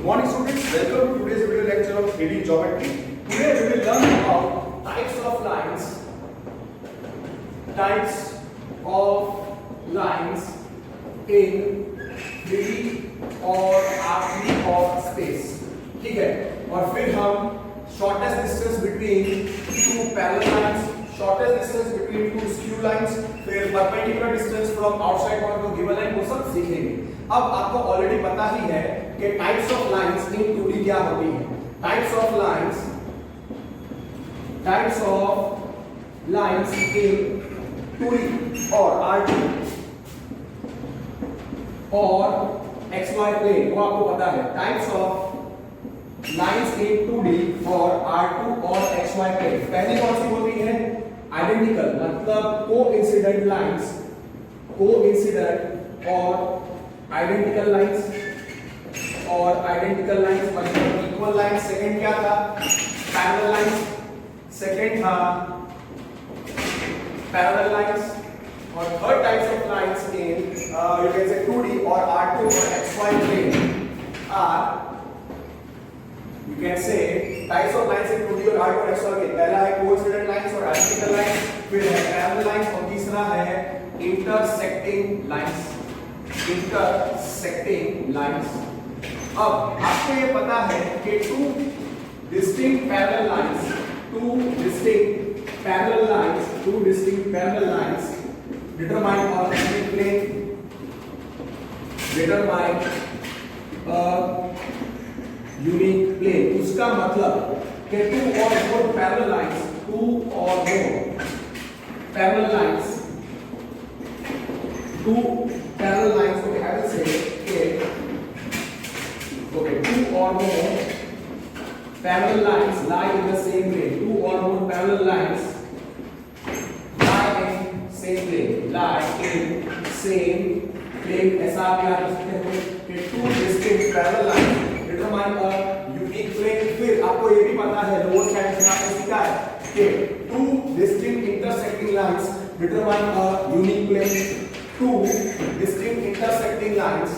morning students, welcome to today's video lecture of 3D geometry. Today we will learn about types of lines in 3D और R3 और space. ठीक है, और फिर हम shortest distance between two parallel lines, shortest distance between two skew lines, फिर perpendicular distance from outside point to given line, वो सब सीखेंगे. अब आपको ऑलरेडी पता ही है कि types of lines in 2D क्या होती है. Types of lines in 2D और R2 और XY प्लेन, वो आपको पता है. Types of lines in 2D और R2 और XY प्लेन. पहली कौन सी होती है? आइडेंटिकल, मतलब कोइंसिडेंट लाइंस, कोइंसिडेंट और आइडेंटिकल लाइंस मतलब इक्वल लाइंस. सेकंड क्या था? Parallel lines. सेकंड था पैरेलल लाइंस. और third types of lines in you can say 2D और R2 और XY plane are, you can say types of lines in 2D और R2 और XY plane. पहला है कोइंसिडेंट लाइंस और identical lines, फिर है पैरेलल लाइंस और तीसरा है इंटरसेक्टिंग लाइंस. अब आपको ये पता है कि two distinct parallel lines determine a unique plane, उसका मतलब कि two or more parallel lines, okay, I will say two or more parallel lines lie in the same plane. Two or more parallel lines lie in same plane. ऐसा आप याद रख सकते हो कि two distinct parallel lines determine a unique plane. फिर आपको ये भी पता है, लोअर साइड में आपने सीखा है कि two distinct intersecting lines determine a unique plane. Two distinct intersecting lines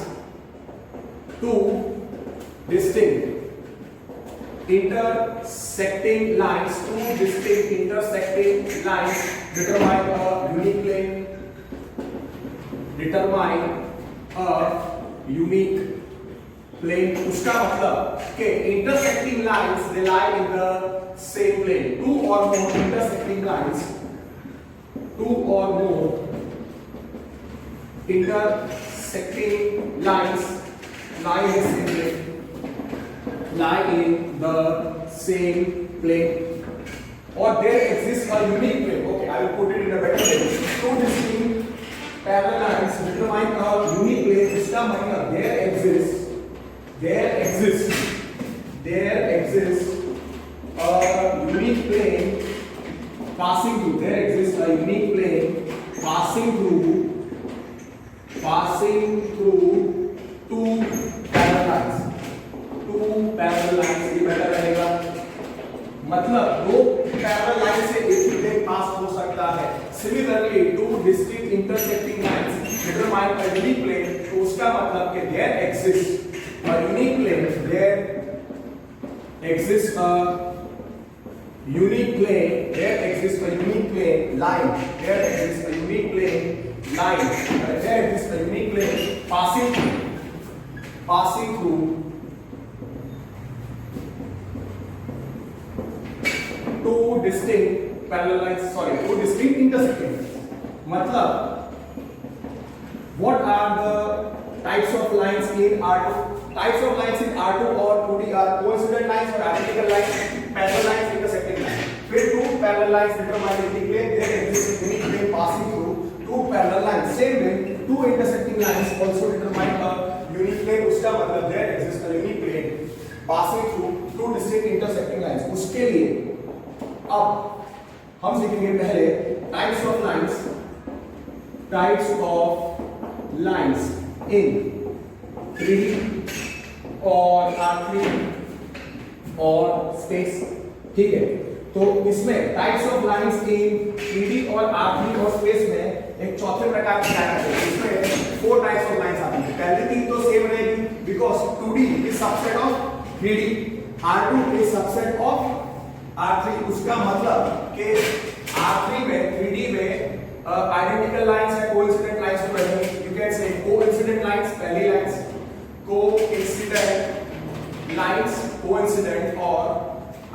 determine a unique plane. उसका मतलब कि intersecting lines they lie in the same plane. Two or more intersecting lines lie in the same plane. Or there exists a unique plane. Okay, I will put it in a better way. Two distinct parallel lines determine a unique plane. इसका मतलब there exists a unique plane passing through. There exists a unique plane passing through two parallel lines. ये better रहेगा. मतलब दो parallel line से एक ही plane पास हो सकता है. Similarly two distinct intersecting lines determine a unique plane. तो उसका मतलब कि there exists a unique plane passing through two distinct intersecting lines. मतलब what are the types of lines in R2? Types of lines in R2 or 2D are coincident lines or identical lines, parallel lines, intersecting lines. फिर two parallel lines determine a unique plane. There exists a unique plane passing through two parallel lines. Same way, two intersecting lines also determine a unique plane. उसका मतलब there exists a unique plane passing through two distinct intersecting lines. उसके लिए अब हम सीखेंगे पहले types of lines in 3D और R3 और space. ठीक है, तो इसमें types of lines in 3D और R3 और स्पेस में एक चौथे प्रकार की लाइन आती है. इसमें 4 टाइप्स ऑफ लाइंस आती हैं. पहली तीन तो सेम रहेगी because 2D is subset of 3D, R2 is subset of R3. उसका मतलब कि R3 में 3D में आइडेंटिकल लाइंस है, कोइंसिडेंट लाइंस तो रहेंगी. यू कैन से कोइंसिडेंट लाइंस, पहली लाइंस कोइंसिडेंट लाइंस, कोइंसिडेंट और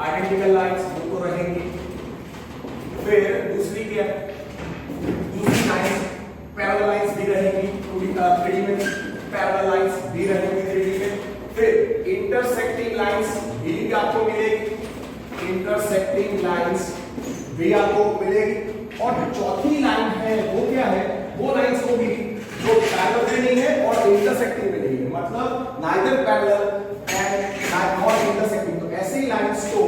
आइडेंटिकल लाइंस दोनों रहेंगी. फिर दूसरी क्या, दूसरी लाइंस पैरेलल लाइंस भी रहेंगी 3D में, पैरेलल लाइंस भी रहेंगी 3D में. फिर इंटरसेक्टिंग लाइंस भी आपको मिलेगी, इंटरसेक्टिंग लाइंस भी आपको मिलेगी. और चौथी लाइन है वो क्या है, वो लाइंस होगी जो पैरेलल में नहीं है और इंटरसेक्टिंग में नहीं है, मतलब neither parallel and not intersecting. तो ऐसी लाइंस को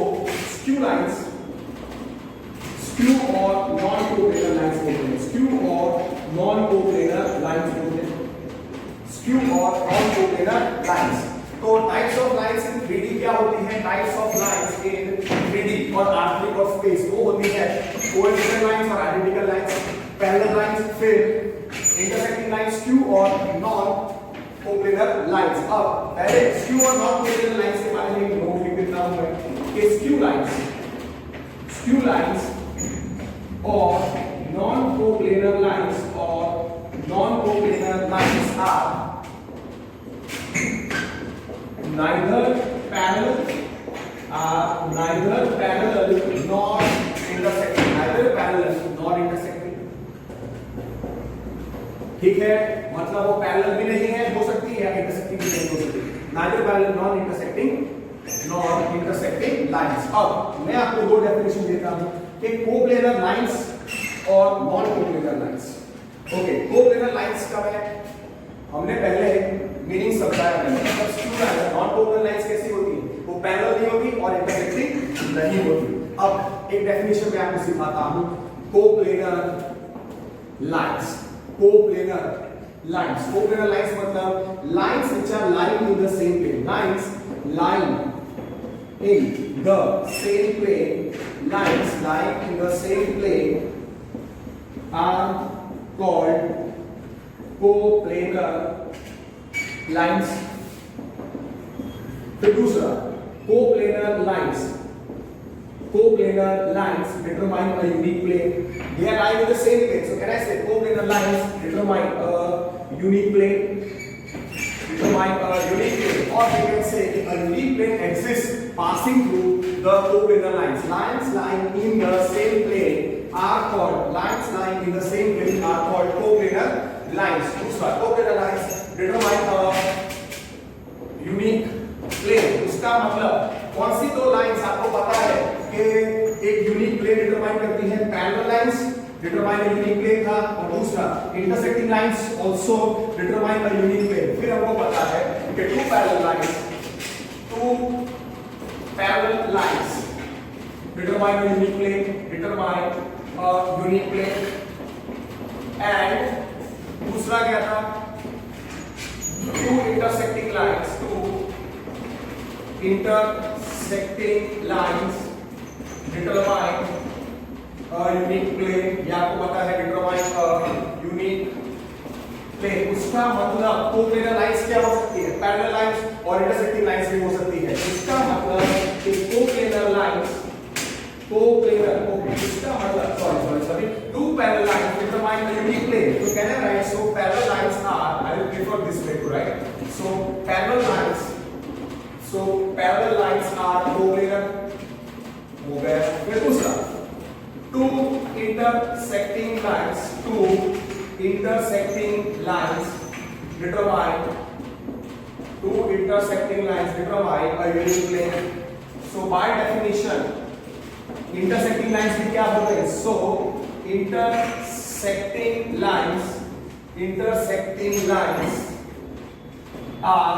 स्क्यू लाइंस, स्क्यू और नॉन कोप्लेनर लाइंस बोलते हैं. स्क्यू और नॉन कोप्लेनर लाइंस बोलते हैं, स्क्यू और नॉन कोप्लेनर लाइंस. तो types of lines in 3D क्या होती है, types of lines in 3D और R3 और स्पेस वो होती है कोइंसिडेंट लाइंस और आइडेंटिकल लाइंस, पैरेलल लाइंस, फिर इंटरसेक्टिंग लाइंस, स्क्यू और नॉन कोप्लेनर लाइंस. अब पहले स्क्यू और नॉन कोप्लेनर लाइंस के बारे में नोट लिख देता हूं मैं कि स्क्यू लाइंस और non coplanar lines are neither parallel nor intersecting, ठीक है. मतलब वो पैरेलल भी नहीं है, हो सकती है, इंटरसेक्टिंग भी नहीं हो सकती. neither parallel nor intersecting lines. अब मैं आपको दो डेफिनेशन देता हूं कि कोप्लेनर लाइंस और non coplanar lines. Okay, coplanar lines का हमने पहले मीनिंग समझाया है. मतलब skew lines, non coplanar lines कैसी होती है, वो पैरेलल नहीं होती और इंटरसेक्टिंग नहीं होती. अब एक डेफिनेशन मैं आपको सिखाता हूं. कोप्लेनर लाइंस मतलब lines which are lying in the same plane. Lines lying in the same plane, lines lying in the same plane are called coplanar lines. फिर दूसरा, coplanar lines determine a unique plane. They are lying in the same plane. So can I say coplanar lines determine a unique plane? Or we can say a unique plane exists passing through the coplanar lines. Lines lying in the same plane are called coplanar lines. दूसरा, coplanar lines determine a unique plane. उसका मतलब कौन सी दो lines आपको पता है कि एक यूनिक प्लेन डिटरमाइन करती है, parallel lines determine a unique plane था, और दूसरा intersecting lines also determine a unique plane. फिर हमको पता है कि two parallel lines determine a unique plane, and दूसरा क्या था, two intersecting lines determine a unique plane. ये आपको पता है, determine a unique plane. उसका मतलब कोप्लेनर लाइंस क्या हो सकती है, पैरेलल लाइंस और इंटरसेक्टिंग लाइंस भी हो सकती है. इसका मतलब कि कोप्लेनर लाइंस इसका मतलब sorry two parallel lines determine a unique plane. So can I write, so parallel lines are, I will prefer this way to write. So parallel lines are coplanar हो गया. फिर दूसरा, two intersecting lines determine a unique plane. So by definition intersecting lines भी क्या होते हैं, so intersecting lines are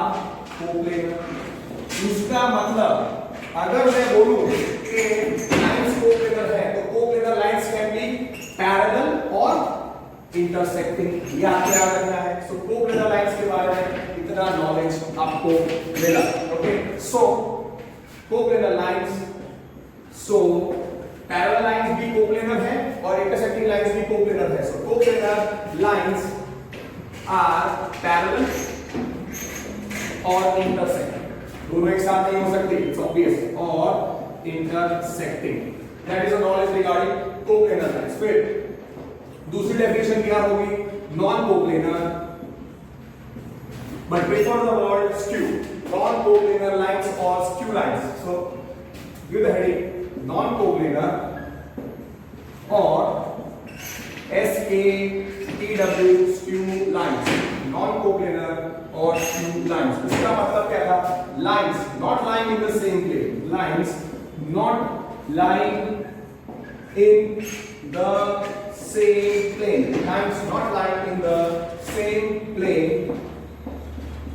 coplanar. इसका मतलब अगर मैं बोलूं कि लाइंस कोप्लेनर है तो coplanar lines can be parallel और इंटरसेक्टिंग. ये आपको याद रखना है. सो कोप्लेनर लाइंस के बारे में इतना नॉलेज आपको मिला. Okay, so coplanar lines, so parallel lines भी कोप्लेनर है और इंटरसेक्टिंग लाइंस भी कोप्लेनर है. So coplanar lines are parallel और इंटरसेक्टिंग, दोनों एक साथ नहीं हो सकते, इट्स ऑब्वियस, और intersecting, that is a knowledge regarding coplanar lines. फिर दूसरी डेफिनेशन क्या होगी, non coplanar but prefer the word skew, non-coplanar lines or skew lines. So give the heading non-coplanar or SKTW skew lines, non-coplanar or skew lines. इसका मतलब क्या था, lines not lying in the same plane, lines not lying in the same plane, lines not lying in the same plane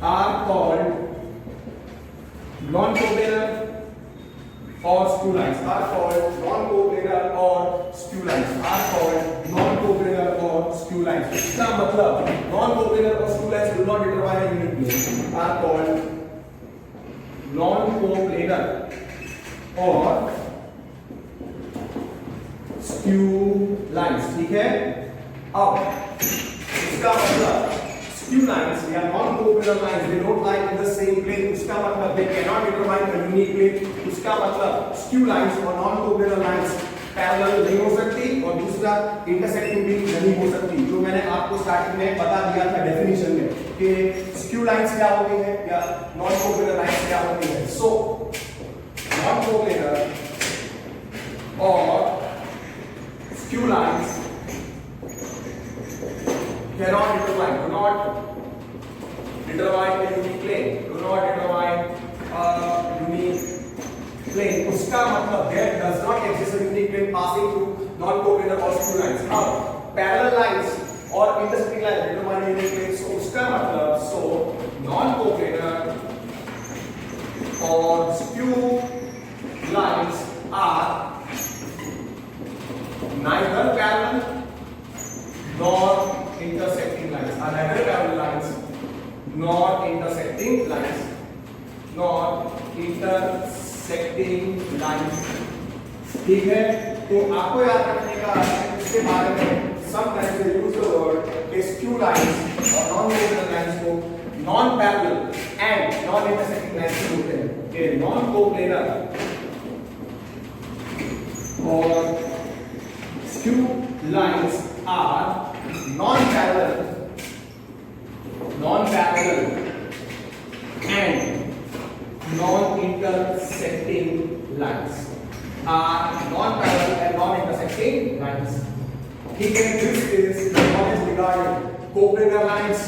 are called non-coplanar or skew lines, are called non-coplanar or skew lines, are called non-coplanar or skew lines. इसका मतलब non-coplanar or skew lines do not determine a unit plane, are called non-coplanar or skew lines, ठीक है। अब इसका मतलब skew lines या non-coplanar lines, they don't lie in the same plane, उसका मतलब they cannot determine a unique plane, उसका मतलब skew lines और non-coplanar lines पैरेलल नहीं हो सकती, और दूसरा इंटरसेक्टिंग भी नहीं हो सकती, जो मैंने आपको स्टार्टिंग में बता दिया था डेफिनेशन में कि skew lines क्या होती है या non-coplanar lines क्या होती है। सो non-coplanar और skew lines cannot determine, do not determine a unique plane, do not determine a unique plane, उसका मतलब there does not exist a unique plane passing through non-coplanar or skew lines। अब parallel lines और intersecting lines determine a unique plane, so उसका मतलब so non-coplanar or skew lines are neither parallel nor intersecting lines, are neither parallel lines nor intersecting lines, nor intersecting lines, ठीक है। तो आपको याद रखने का इसके बारे में sometimes they use the word skew lines और non-coplanar lines को non-parallel and non-intersecting lines से बोलते हैं कि non-coplanar और skew lines are non-parallel and non-intersecting lines, are non-parallel and non-intersecting lines, ठीक है। This is the knowledge regarding coplanar lines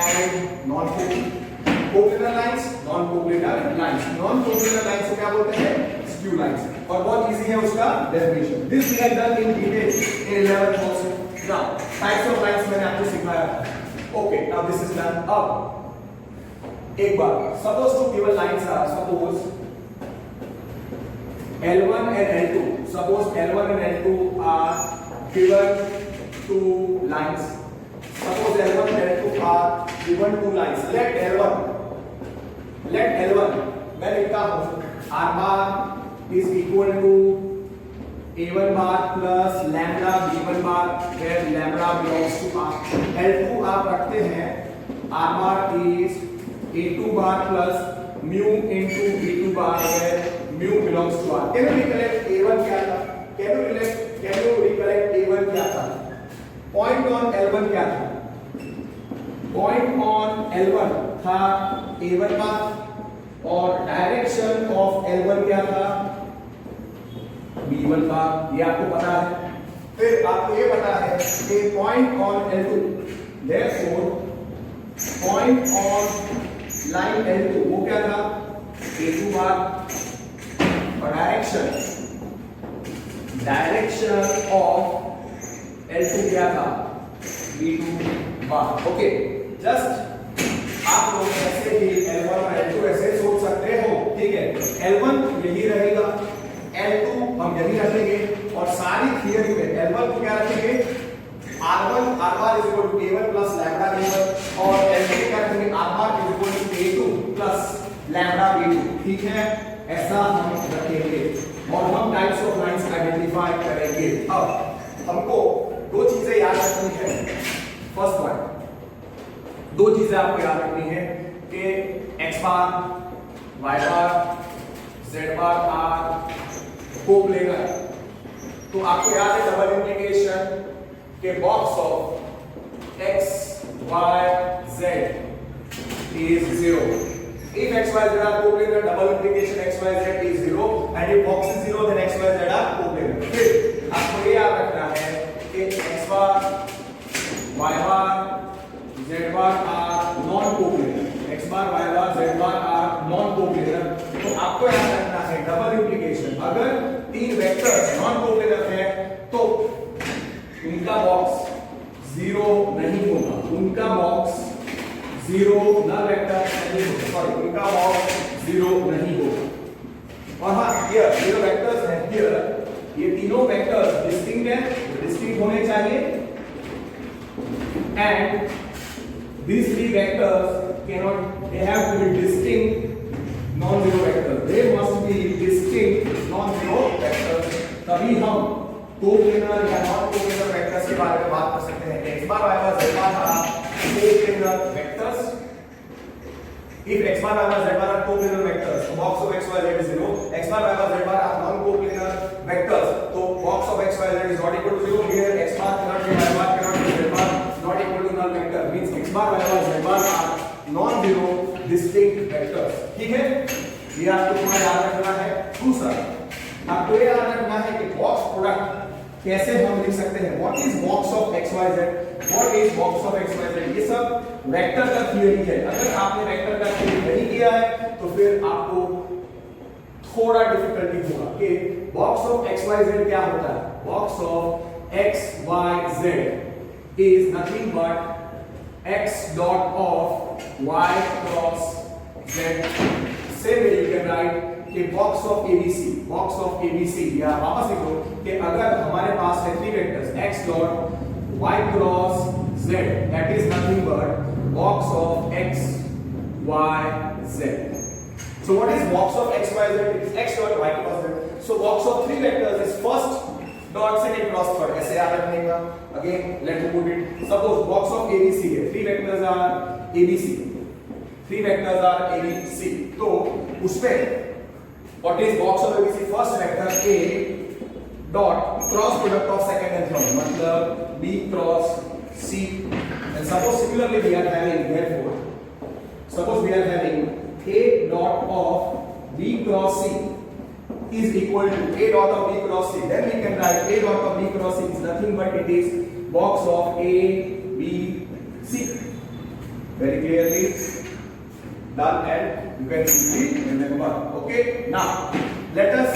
and non-coplanar lines, non-coplanar lines, non-coplanar lines को क्या बोलते हैं, skew lines, और बहुत इजी है उसका definition. This we have done in detail in 11th also। Now types of lines मैंने आपको सिखाया था। Okay, now this is done। अब एक बार suppose two given lines are, suppose L1 and L2, suppose L1 and L2 are given two lines, suppose L1 and L2 are given two lines, let L1 मैं लिखता हूँ R bar is equal to A1 bar plus lambda B1 bar where lambda belongs to R। L2 आप रखते हैं R bar is A2 bar plus mu into B2 bar where mu belongs to R। Can you recollect A1 क्या था? Can you recollect A1 क्या था? Point on L1 क्या था? Point on L1 था A1 bar और direction of L1 क्या था? B1 का, ये आपको पता है। फिर आपको ये पता है कि point on L2, therefore point on line L2 वो क्या था, A2 बार, और डायरेक्शन ऑफ L2 क्या था, B2 बार। ओके, जस्ट आप लोग ऐसे ही L1 और L2 ऐसे सोच सकते हो, ठीक है। L1 यही रहेगा, L2 हम यही रखेंगे, और सारी थियरी में L1 को क्या रखेंगे, R1 R bar is equal to A1 plus lambda B1, और L2 क्या रखेंगे, R bar is equal to A2 plus lambda B2, ठीक है। ऐसा हम रखेंगे और हम टाइप्स ऑफ लाइंस आइडेंटिफाई करेंगे। अब हमको दो चीजें याद रखनी है। फर्स्ट वन, दो चीजें आपको याद रखनी है। कि x bar y bar z bar are coplanar, तो आपको याद है डबल इंटीग्रेशन के box of x y z is 0. If x y z are coplanar, double integration x y z is 0, and if box is 0 then x y z are coplanar. फिर आपको ये याद रखना है कि x bar y bar z bar are non coplanar, x bar y bar z bar are non coplanar. तो आपको याद रखना है डबल इंटीग्रेशन अगर तीन वेक्टर्स नॉन कोप्लेनर है तो उनका बॉक्स 0 नहीं होगा, उनका बॉक्स 0 नल वेक्टर नहीं होगा, सॉरी उनका बॉक्स 0 नहीं होगा। और हाँ हियर ये वेक्टर्स हैं, हियर ये तीनों वेक्टर्स डिस्टिंक्ट हैं, डिस्टिंक्ट होने चाहिए, and these three vectors cannot, they have to be distinct non-zero vectors, they must be distinct non-zero vectors, तभी हम कोप्लेनर या नॉन कोप्लेनर वेक्टर्स के बारे में बात कर सकते हैं। x bar y bar z bar are coplanar vectors. If x bar y bar z bar are coplanar vectors, so box of x y z is 0. x bar y bar z bar are non-coplanar vectors, so box of x y z is not equal to 0. Here x bar cannot be y bar cannot be z bar, not equal to null vector, means x bar y bar z bar are non-zero distinct vectors. ठीक है, ये आपको थोड़ा याद रखना है। दूसरा आपको ये याद रखना है कि बॉक्स प्रोडक्ट कैसे हम लिख सकते हैं, what is box of x Y z, what is box of x Y z, ये सब वेक्टर का थ्योरी है। अगर आपने वेक्टर का थ्योरी नहीं किया है तो फिर आपको थोड़ा डिफिकल्टी होगा कि box of x Y Z क्या होता है। Box of x Y Z is nothing but X dot of Y cross Z. Same way you can write कि box of A B C, box of A B C, या वापस लिखो कि अगर हमारे पास है three vectors x dot y cross z, that is nothing but box of x y z. So what is box of x y z? It is x dot y cross z. So box of three vectors is first dot second cross third. ऐसे याद रखने का. Again let me put it. Suppose box of abc है, three vectors are abc, three vectors are abc. तो उसमें what is box of ABC? First vector A dot cross product of second and third, मतलब B cross C. And suppose similarly we are having, therefore suppose we are having A dot of B cross C is equal to A dot of B cross C. Then we can write A dot of B cross C is nothing but it is box of A B C. Very clearly done, and you can easily remember. Okay, now let us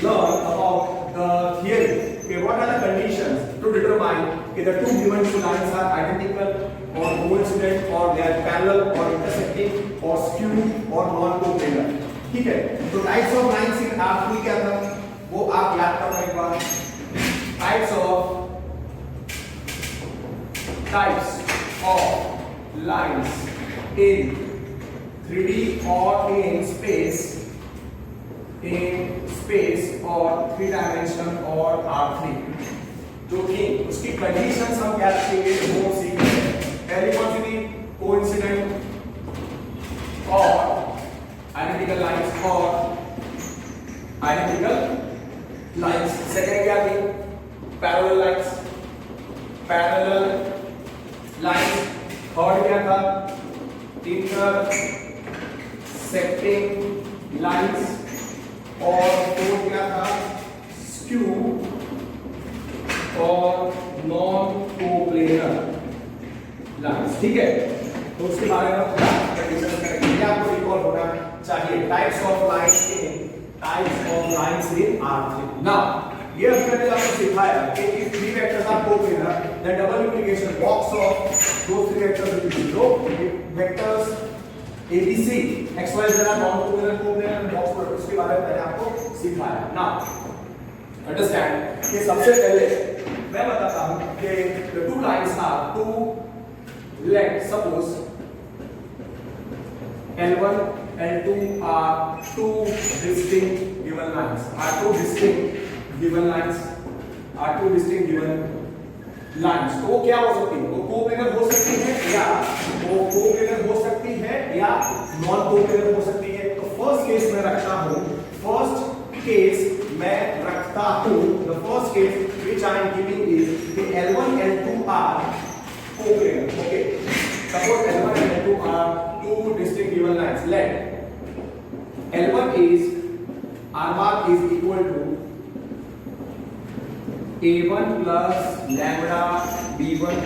learn about the theory. Okay, what are the conditions to determine if the two given two lines are identical or coincident or they are parallel or intersecting or skewed or non-coplanar. ठीक है, तो types of lines in R3 क्या था वो आप याद करना एक बार। Types of lines in 3D or in space or 3 dimension or R3, जो कि उसकी कंडीशंस हम क्या रखेंगे वो सीखेंगे। पहली कौन सी थी? कोइंसिडेंट और आइडेंटिकल लाइंस और आइडेंटिकल लाइंस। सेकंड क्या थी? Parallel lines, parallel lines. Third क्या था? इंटरसेक्टिंग लाइंस, और फोर्थ क्या था? स्क्यू और नॉन कोप्लेनर लाइंस। ठीक है, तो उसके बारे में थोड़ा डिस्कस करेंगे। ये आपको रिकॉल होना चाहिए। Types of lines in R3। Now ये अभी मैंने आपको सिखाया कि if three vectors are coplanar then double implication box of those three vectors will be 0. Vectors ABC x y z are non-coplanar, coplanar and box product, उसके बारे में मैंने आपको सिखाया। Now understand कि सबसे पहले मैं बताता हूँ कि the two lines are two lengths. Suppose L1 L2 are two distinct given lines, are two distinct given lines, are two distinct given lines. तो वो क्या हो सकती है? वो कोप्लेनर हो सकती है या वो कोप्लेनर हो सकती कोप्लेनर हो सकती है। तो फर्स्ट केस में रखता हूं, फर्स्ट केस मैं रखता हूं, the first case which I am giving is the L1 L2 are coplanar. Okay, suppose L1 and L2 are two distinct given lines. Let L1 is R bar is equal to A1 plus lambda B1.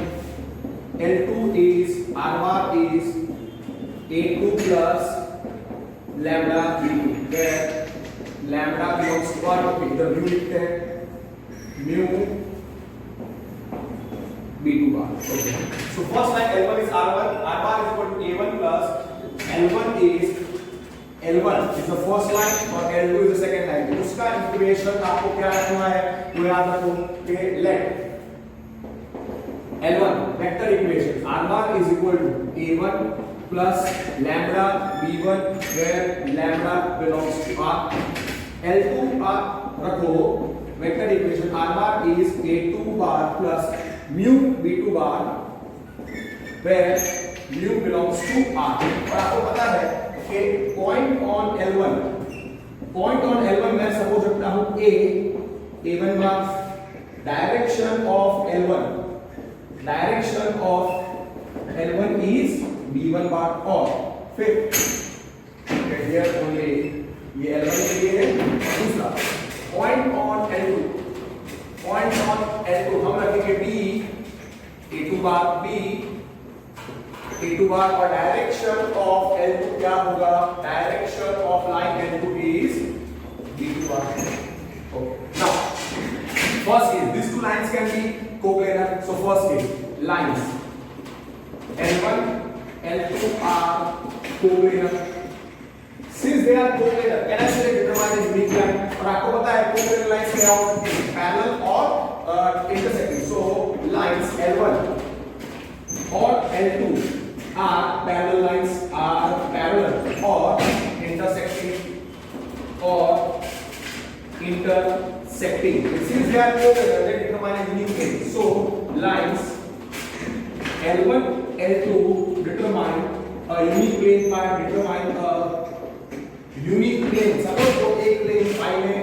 L2 is R bar is A2 plus lambda B2, where lambda belongs to R. Okay, the mu लिखते हैं mu B2 bar. Okay, so first line L1 is R1, R bar is equal to A1 plus L1 is the first line और L2 is the second line. तो उसका equation आपको क्या रखना है, वो याद रखो कि let L1 vector equation R bar is equal to A1 plus lambda B1 where lambda belongs to R. L2 रखो vector equation R bar is A2 bar plus mu B2 bar where mu belongs to R. और आपको पता है कि point on L1 मैं suppose रखता हूं A1 bar, direction of L1 is B1 bar और फिर here only ये L1 के लिए है। दूसरा point on L2 हम रखेंगे B A2 bar और डायरेक्शन ऑफ L2 क्या होगा, direction of line L2 is B2 bar. Okay, now first case these two lines can be coplanar. So first case lines L1 L2 are coplanar. Since they are coplanar, can I say determine a unique line? और आपको पता है coplanar lines क्या होती हैं, parallel और intersecting. So lines L1 और L2 are parallel lines, are parallel or intersecting. Since they are coplanar, they determine a unique plane. So lines L1 L2 determine a unique plane by determine a unique plane. Suppose तो एक plane phi में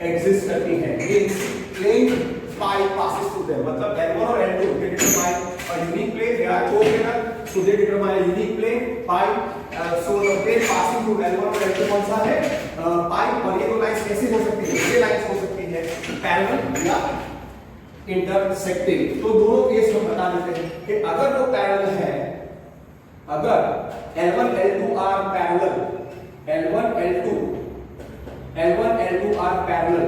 exist करती है, means plane phi passes through them. मतलब L1 और L2 they determine a unique plane. They are coplanar, so they determine a unique plane phi. So the plane passing through L1 और L2 कौन सा है, phi. और ये दो lines कैसी हो सकती है, ये लाइंस हो सकती है पैरेलल या इंटरसेक्टिंग. तो दोनों केस हम बता देते हैं कि अगर वो पैरेलल है, अगर L1 L2 are parallel, L1 L2 are parallel,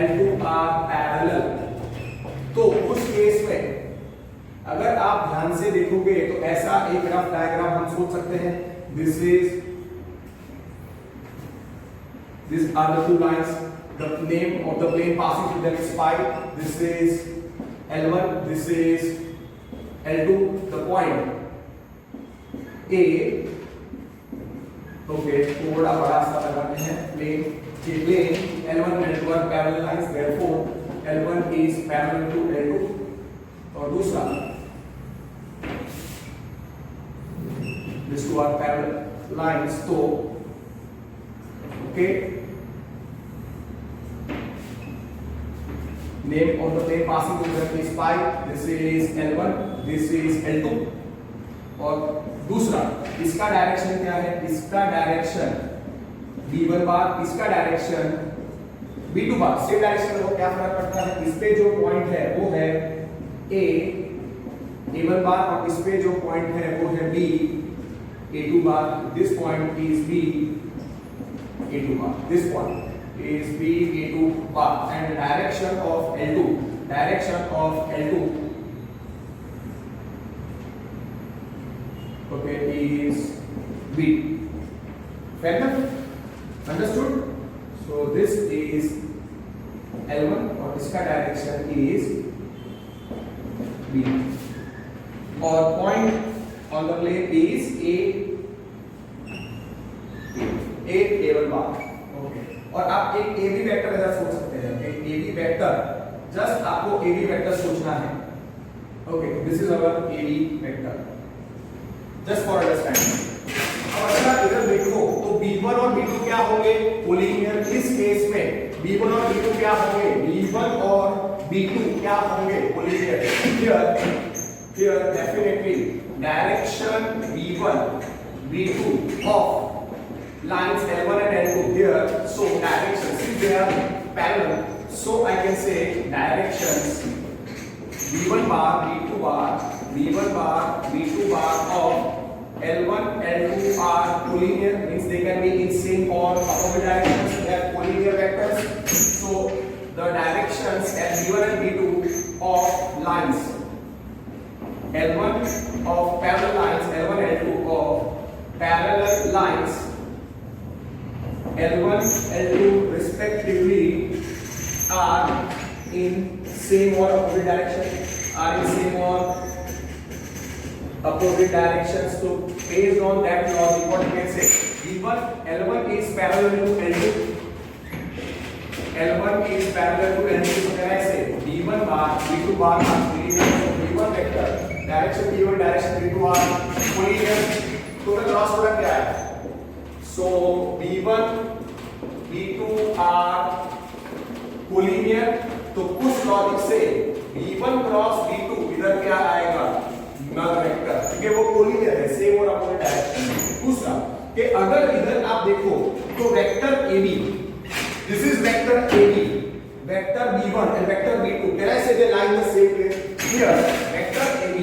L2 are parallel, तो उस केस में अगर आप ध्यान से देखोगे तो ऐसा एक रफ डायग्राम हम सोच सकते हैं. These are the two lines. The name of the plane passing through them is phi. This is L1. This is L2. The point A. Okay, थोड़ा बड़ा सा लगाते हैं plane. ये plane L1 and L2 are parallel lines. Therefore, L1 is parallel to L2. और दूसरा these two are parallel lines. तो okay, name of the plane passing through them is phi. This is L1, this is L2. और दूसरा इसका direction क्या है, इसका direction B1 बार, इसका डायरेक्शन B2 बार. सेम डायरेक्शन में क्या फर्क पड़ता है, इस पे जो पॉइंट है वो है A1 बार और इस पे जो पॉइंट है वो है B A2 bar. This point is B A2 bar. This point is B A2 bar, and the direction of L2 okay is B. Fair enough? Understood? So this is L1 और इसका direction is B और point on the plane is A1 bar. Okay, और आप एक AB vector ऐसा सोच सकते हैं, एक AB वेक्टर, जस्ट आपको AB वेक्टर सोचना है. Okay, this is our AB vector, just for understanding. होंगे? कोलिनियर। इस केस में B1 और B2 क्या होंगे? B1 और B2 क्या होंगे? Collinear. Here definitely direction B1, B2 of lines L1 and L2 here. So direction, since they are parallel, so I can say directions B1 bar, B2 bar, B1 bar, B2 bar of L1, L2 are collinear, means they can be in same or opposite directions. They are collinear vectors. So the directions at B1 and B2 of lines L1 of parallel lines, L1, L2 of parallel lines L1, L2 respectively are in same or opposite direction, are in same or opposite directions. So based on that logic, what you can say? B1, L1 is parallel to L2. L1 is parallel to L2. So can I say B1 bar, B2 bar are collinear? B1 vector direction B1 direction B2 are collinear. Total cross product क्या है? So B1 B2 are collinear. तो कुछ logic से B1 cross B2 इधर क्या आएगा? Null vector, क्योंकि वो collinear है, सेम और अपोजिट डायरेक्शन में। दूसरा कि अगर इधर आप देखो तो vector AB, this is vector AB, vector B1 and vector B2, can I say they lie in the same place? Here vector AB,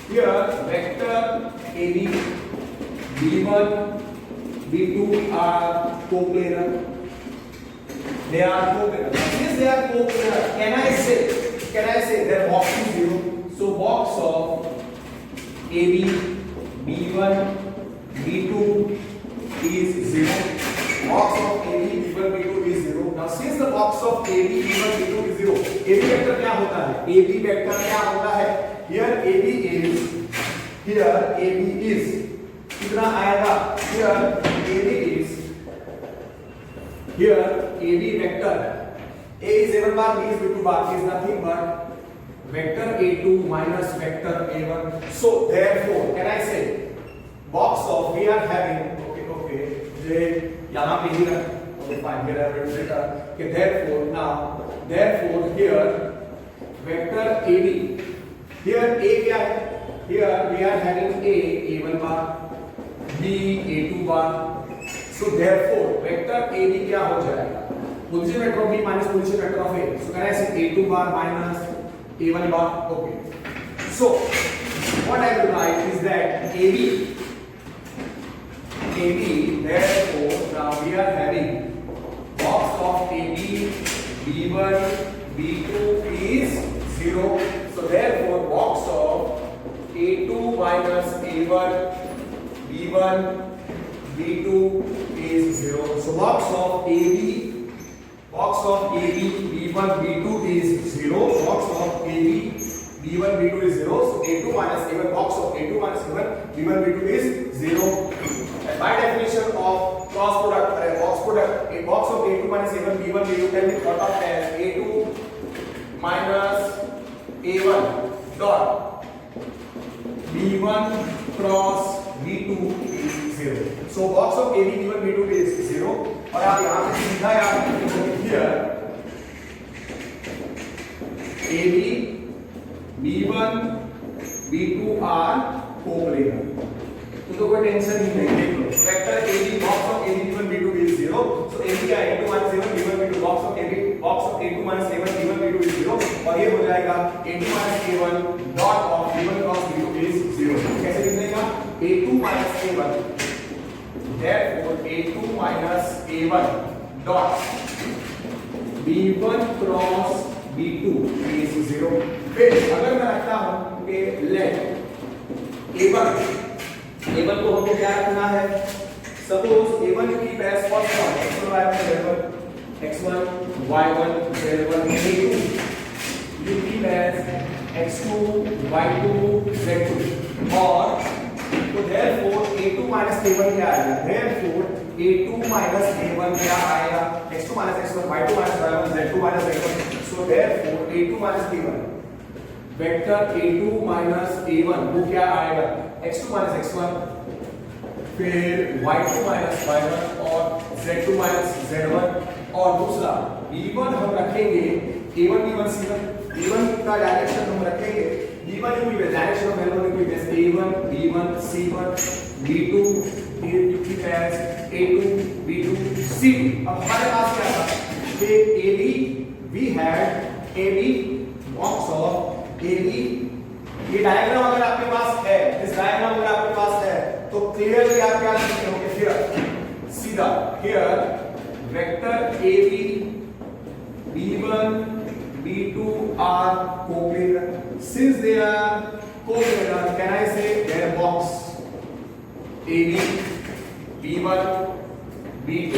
here vector AB, B1 B2 are coplanar. They are coplanar. Since they are coplanar, can I say their box is 0? So box of AB, B1 B2 is 0. Box of AB, B1 B2 is 0. Now since the box of AB, B1 B2 is 0, AB vector क्या होता है? AB vector क्या होता है? Here AB is कितना आएगा? Here AB vector A is A1 bar, B is B2 bar, is nothing but vector A2 minus vector A1. So therefore, can I say box of we are having okay यहाँ पे ही रख, okay fine, here I have written it. Okay, therefore here vector AB, here A क्या है? Here we are having A A1 bar, B A2 bar. So therefore vector AB क्या हो जाएगा? Position vector of B minus position vector of A. So can I say A2 bar minus A1 bar? Okay. So what I will write is that AB, therefore now we are having box of AB, B1, B2 is 0. So therefore box of A2 minus A1, B1, B2 is 0. So box of AB, B1, B2 is 0. Box of AB, B1, B2 is 0. So A2 minus A1, box of A2 minus A1, B1, B2 is 0. And by definition of cross product, box product, a box of A2 minus A1, B1, B2 can be thought of as A2 minus A1 dot B1 cross B2 is 0. So box of AB, B1, B2 is 0. और आप यहाँ पे सीधा याद रखोगे here AB, B1, B2 are coplanar. तो कोई tension ही नहीं, देख लो vector AB box of AB B1 B2 is 0. So AB क्या है? A2 minus A1 B1 B2 box of A2 minus A1 B1 B2 is 0 और ये हो जाएगा A2 minus A1 dot of B1 cross B2 is 0. कैसे लिख देगा? A2 minus A1, therefore A2 minus A1 dot B1 cross B2 is 0. फिर अगर मैं रखता हूं कि let A1 को हमको क्या रखना है? सपोज A1 की base first one x1 y1 z1 A2 you keep as x2 y2 z2 और तो therefore A2 minus A1 क्या आएगा? therefore A2 minus A1 क्या आएगा? x2 minus x1 y2 minus y1 z2 minus z1. So therefore A2 minus A1 vector A2 minus A1 वो क्या आएगा? x2 minus x1, फिर y2 माइनस y1 और z2 minus z1 और दूसरा b1 हम रखेंगे a1 b1 c1 b1 का डायरेक्शन हम रखेंगे b1 will be the direction of L1 will be this a1 b1 c1 b2 here you keep as a2 b2 c2 अब हमारे पास क्या था कि ab we had ab box of ab ये diagram अगर आपके पास है इस डायग्राम अगर आपके पास है तो क्लियरली आप क्या लिखते होंगे हियर सीधा here vector ab b1 b2 are coplanar since they are coplanar can I say their box ab b1 b2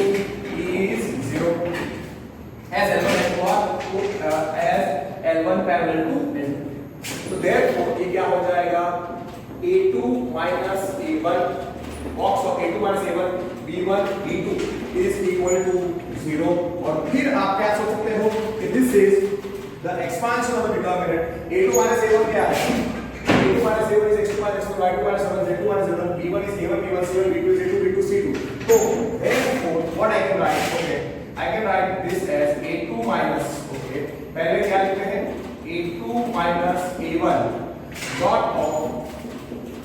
is 0 as L1 as L1 parallel to L2 तो therefore ये क्या हो जाएगा a2 minus a1 box of a2 minus a1 b1 b2 is equal to 0 और फिर आप क्या सोच सकते हो कि this is the expansion of the determinant a2 minus a1 क्या है a2 minus a1 is x2 minus x2 y2 minus y1 z2 minus z1 b1 is a1 b1 c1 b2 is a2 b2 c2 so therefore what I can write okay I can write this as a2 minus okay पहले क्या लिखते हैं a2 minus a1 dot of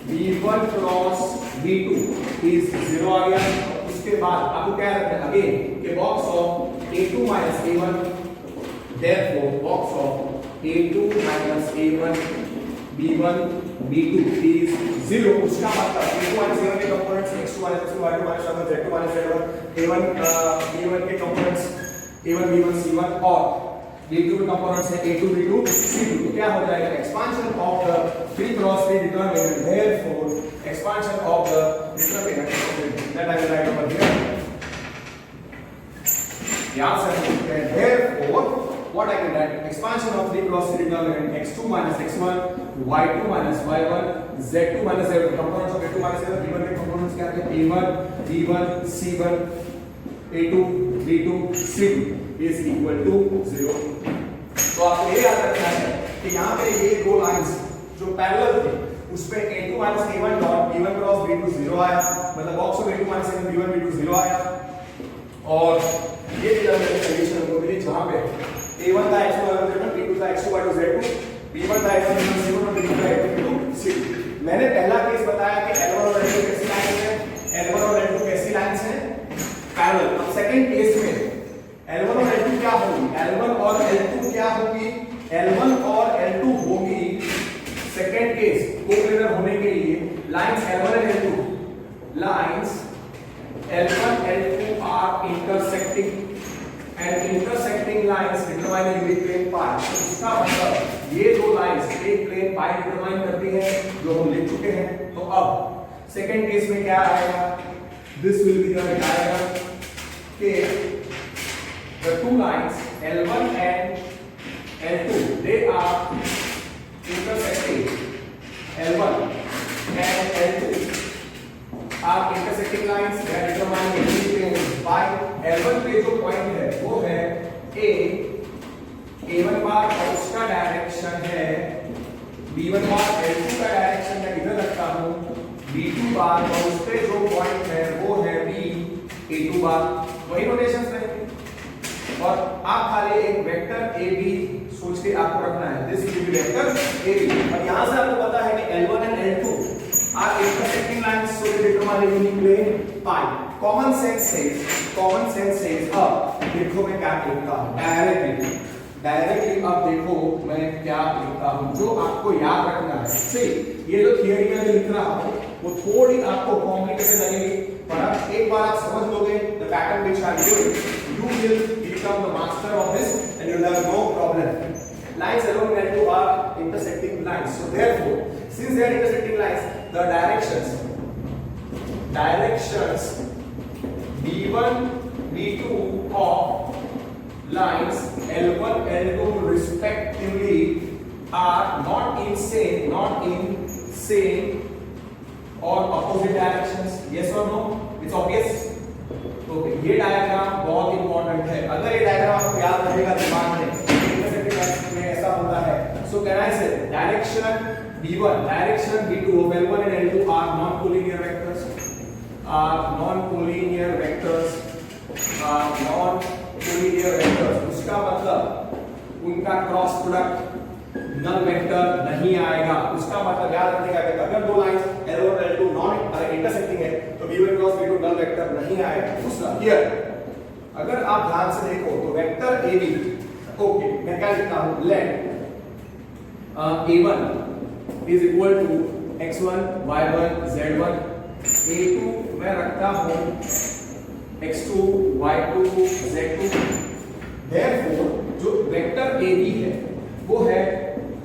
b1 cross b2 is 0 आ गया उसके बाद आपको क्या रखना है अगेन कि box of a2 minus a1 therefore box of a2 minus a1 b1 b2 is 0 उसका मतलब a2 minus a1 के components x2 minus x2 y2 minus y1 z2 minus z1 a1 b1 के कंपोनेंट्स a1 b1 c1 और b2 के components है a2 b2 c2 तो क्या हो जाएगा expansion of the 3 cross 3 determinant therefore expansion of the determinant that I will write over here यहाँ से हम लिखते हैं therefore what I can write expansion of 3 cross 3 determinant x2 minus x1 y2 minus y1 z2 minus z2 components of a2 minus a1 b1 के components क्या थे a1 b1 c1 a2 b2 c2 is equal to 0 तो आपको ये याद रखना है कि यहाँ पे ये दो लाइंस जो पैरेलल थी उसपे a2 minus a1 dot b1 cross b2 0 आया मतलब बॉक्स में a2 minus a1 b1 b2 0 आया और ये डिटरमिनेंट कंडीशन हमको मिली जहां पे a1 था x2 y1 z1 b2 था x2 y2 z2 b1 था x1 b1 c1 और b2 था x2 b2 c2 मैंने पहला केस बताया कि L1 और L2 कैसी लाइंस हैं L1 और L2 कैसी लाइंस हैं पैरेलल अब सेकंड केस में L1 और L2 क्या होगी L1 और L2 क्या होगी L1 और L2 होगी सेकंड केस कोप्लेनर होने के लिए लाइंस L1 और L2 lines L1 L2 are intersecting and intersecting lines determine unit plane pi इसका मतलब ये दो लाइंस एक प्लेन pi डिटरमाइन करती हैं जो हम लिख चुके हैं तो अब सेकंड केस में क्या आएगा this will be the diagram के the two lines L1 and L2 they are intersecting L1 and L2 are intersecting lines that determine the unit plane by L1 पे जो पॉइंट है वो है A1 बार और उसका डायरेक्शन है B1 बार L2 का डायरेक्शन मैं इधर रखता हूँ B2 बार और उस पे जो पॉइंट है वो है B A2 बार वही नोटेशंस रहेंगे और आप खाली एक वेक्टर AB सोच के आपको रखना है this will be vector AB और यहां से आपको पता है कि L1 and L2 are intersecting lines so they determine the unit plane pi common sense says अब देखो मैं क्या लिखता हूं डायरेक्टली अब देखो मैं क्या लिखता हूं जो आपको याद रखना है सी ये जो थियरी में लिख रहा हूं वो थोड़ी आपको कॉम्प्लिकेटेड लगेगी पर एक बार आप समझ लोगे the pattern which I do you will become the master of this and you will have no problem. Lines L1 and L2 are intersecting lines. So therefore, since they are intersecting lines, the directions B1, B2 of lines L1, L2 respectively are not in same or opposite directions. Yes or no? It's obvious. Okay ये diagram बहुत important है अगर ये diagram आपको याद रहेगा दिमाग में ऐसा होता है सो कैन आई से direction B1 direction B2 of L1 and L2 are non collinear vectors are non-collinear vectors, उसका मतलब उनका क्रॉस प्रोडक्ट नल वेक्टर नहीं आएगा। उसका मतलब याद रखने का है, अगर दो लाइंस L1 और L2 नॉन इंटरसेक्टिंग है तो V1 क्रॉस V2 नल वेक्टर नहीं आएगा। दूसरा हियर अगर आप ध्यान से देखो तो वेक्टर AB, ओके मैं क्या लिखता हूं, late A1 is equal to x1 y1 z1, A2 मैं रखता हूं x2 y2 z2। Therefore जो वेक्टर AB है वो है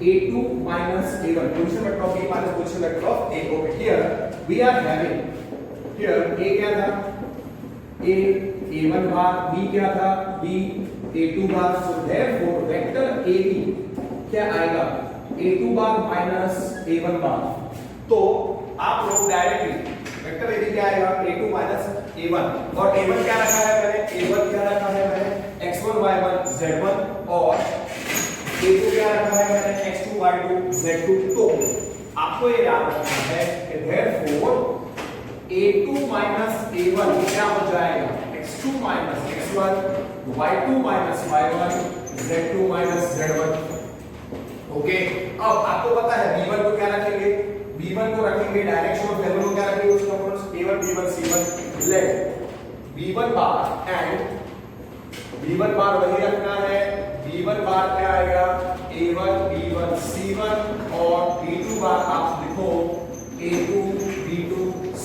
A2 minus A1, position vector of A minus position vector of A। Okay here we are having, here A क्या था, A A1 bar, B क्या था, B A2 बार। सो therefore vector AB क्या आएगा, A2 बार minus A1 बार। तो आप लोग directly vector AB क्या आएगा, A2 माइनस A1, और A1 क्या रखा है मैंने, A1 क्या रखा है मैंने x1 y1 z1, और A2 क्या रखा है मैंने x2 y2 z2। तो आपको ये याद रखना है कि therefore A2 माइनस A1 क्या हो जाएगा, x2 minus x1 y2 minus y1 z2 minus z1। Okay अब आपको पता है B1 को क्या रखेंगे, B1 को रखेंगे डायरेक्शन ऑफ L1 को क्या रखेंगे, उसका components A1 B1 C1। Let B1 bar and B1 bar वही रखना है, B1 बार क्या आएगा A1 B1 C1, और B2 बार आप लिखो A2 B2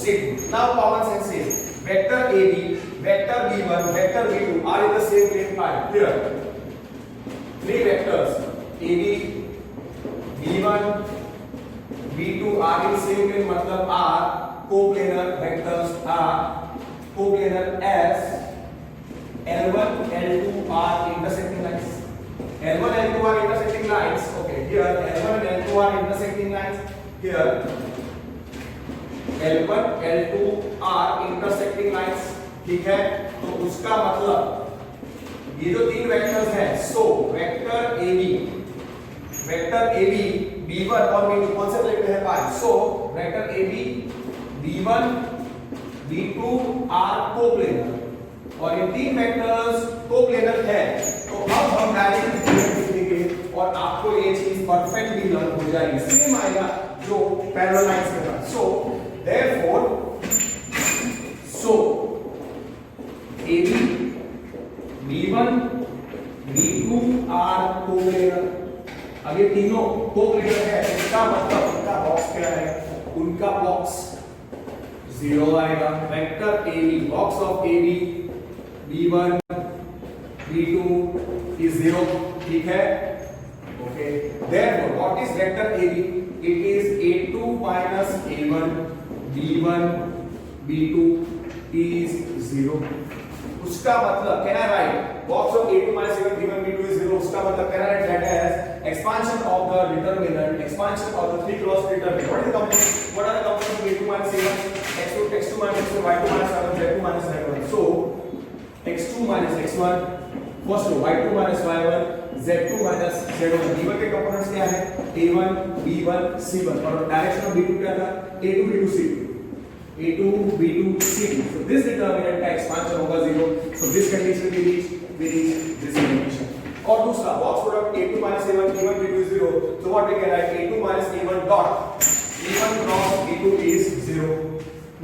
C2। Now common sense is vector AB, vector B1, vector B2 are in the same plane file। Here three vectors AB B1 B2 are in same plane, मतलब are coplanar vectors, are coplanar as L1 L2 are intersecting lines, L1 L2 are intersecting lines। okay here L1 and L2 are intersecting lines, here L1 L2 are intersecting lines। ठीक है, तो उसका मतलब ये जो तीन vectors हैं, सो vector AB B1 और B2 कौन से प्लेन पे है, पाई। So vector AB B1 B2 are coplanar, और ये तीन वेक्टर्स कोप्लेनर है। तो अब हम डायरेक्ट लिखेंगे और आपको ये चीज परफेक्टली लर्न हो जाएगी, सेम आएगा जो पैरेलल लाइंस के साथ। So therefore AB B1 B2 are coplanar. अब ये तीनों कोप्लेनर है, इसका मतलब उनका बॉक्स क्या है, उनका बॉक्स 0 आएगा। Vector AB, box of AB B1 B2 is 0। ठीक है, okay therefore what is vector AB, it is A2 minus A1 B1 B2 is 0। उसका मतलब can I write box of A2 minus A1 B1 B2 is 0, उसका मतलब can I write that as expansion of the determinant, expansion of the 3 cross determinant। what is the component, what are the components of A2 minus A1, x2 minus x2 y2 minus y1 z2 minus z1। so x2 minus x1 first row, y2 minus y1 z2 minus z1। b1 के components क्या है, a1 b1 c1, और direction of b2 क्या था, a2 b2 c2, a2 b2 c2। so this determinant का expansion होगा 0। so this condition we reach this condition। और दूसरा box product a2 minus a1 b1 b2 is 0। so what we can write, a2 minus a1 dot a1 cross b2 is 0।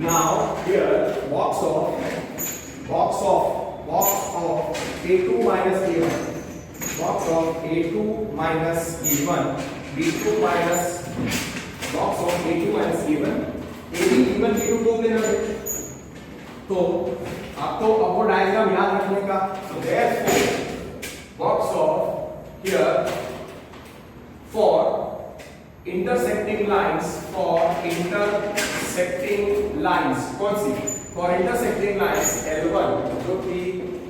now here box of A2 minus A1, box of A2 minus A1, B2 minus box of A2 minus A1, AB B1 B2 को लेना है। तो आपको अब वो diagram याद रखने का। so therefore box of here for intersecting lines, कौन सी, for intersecting lines L1 जो कि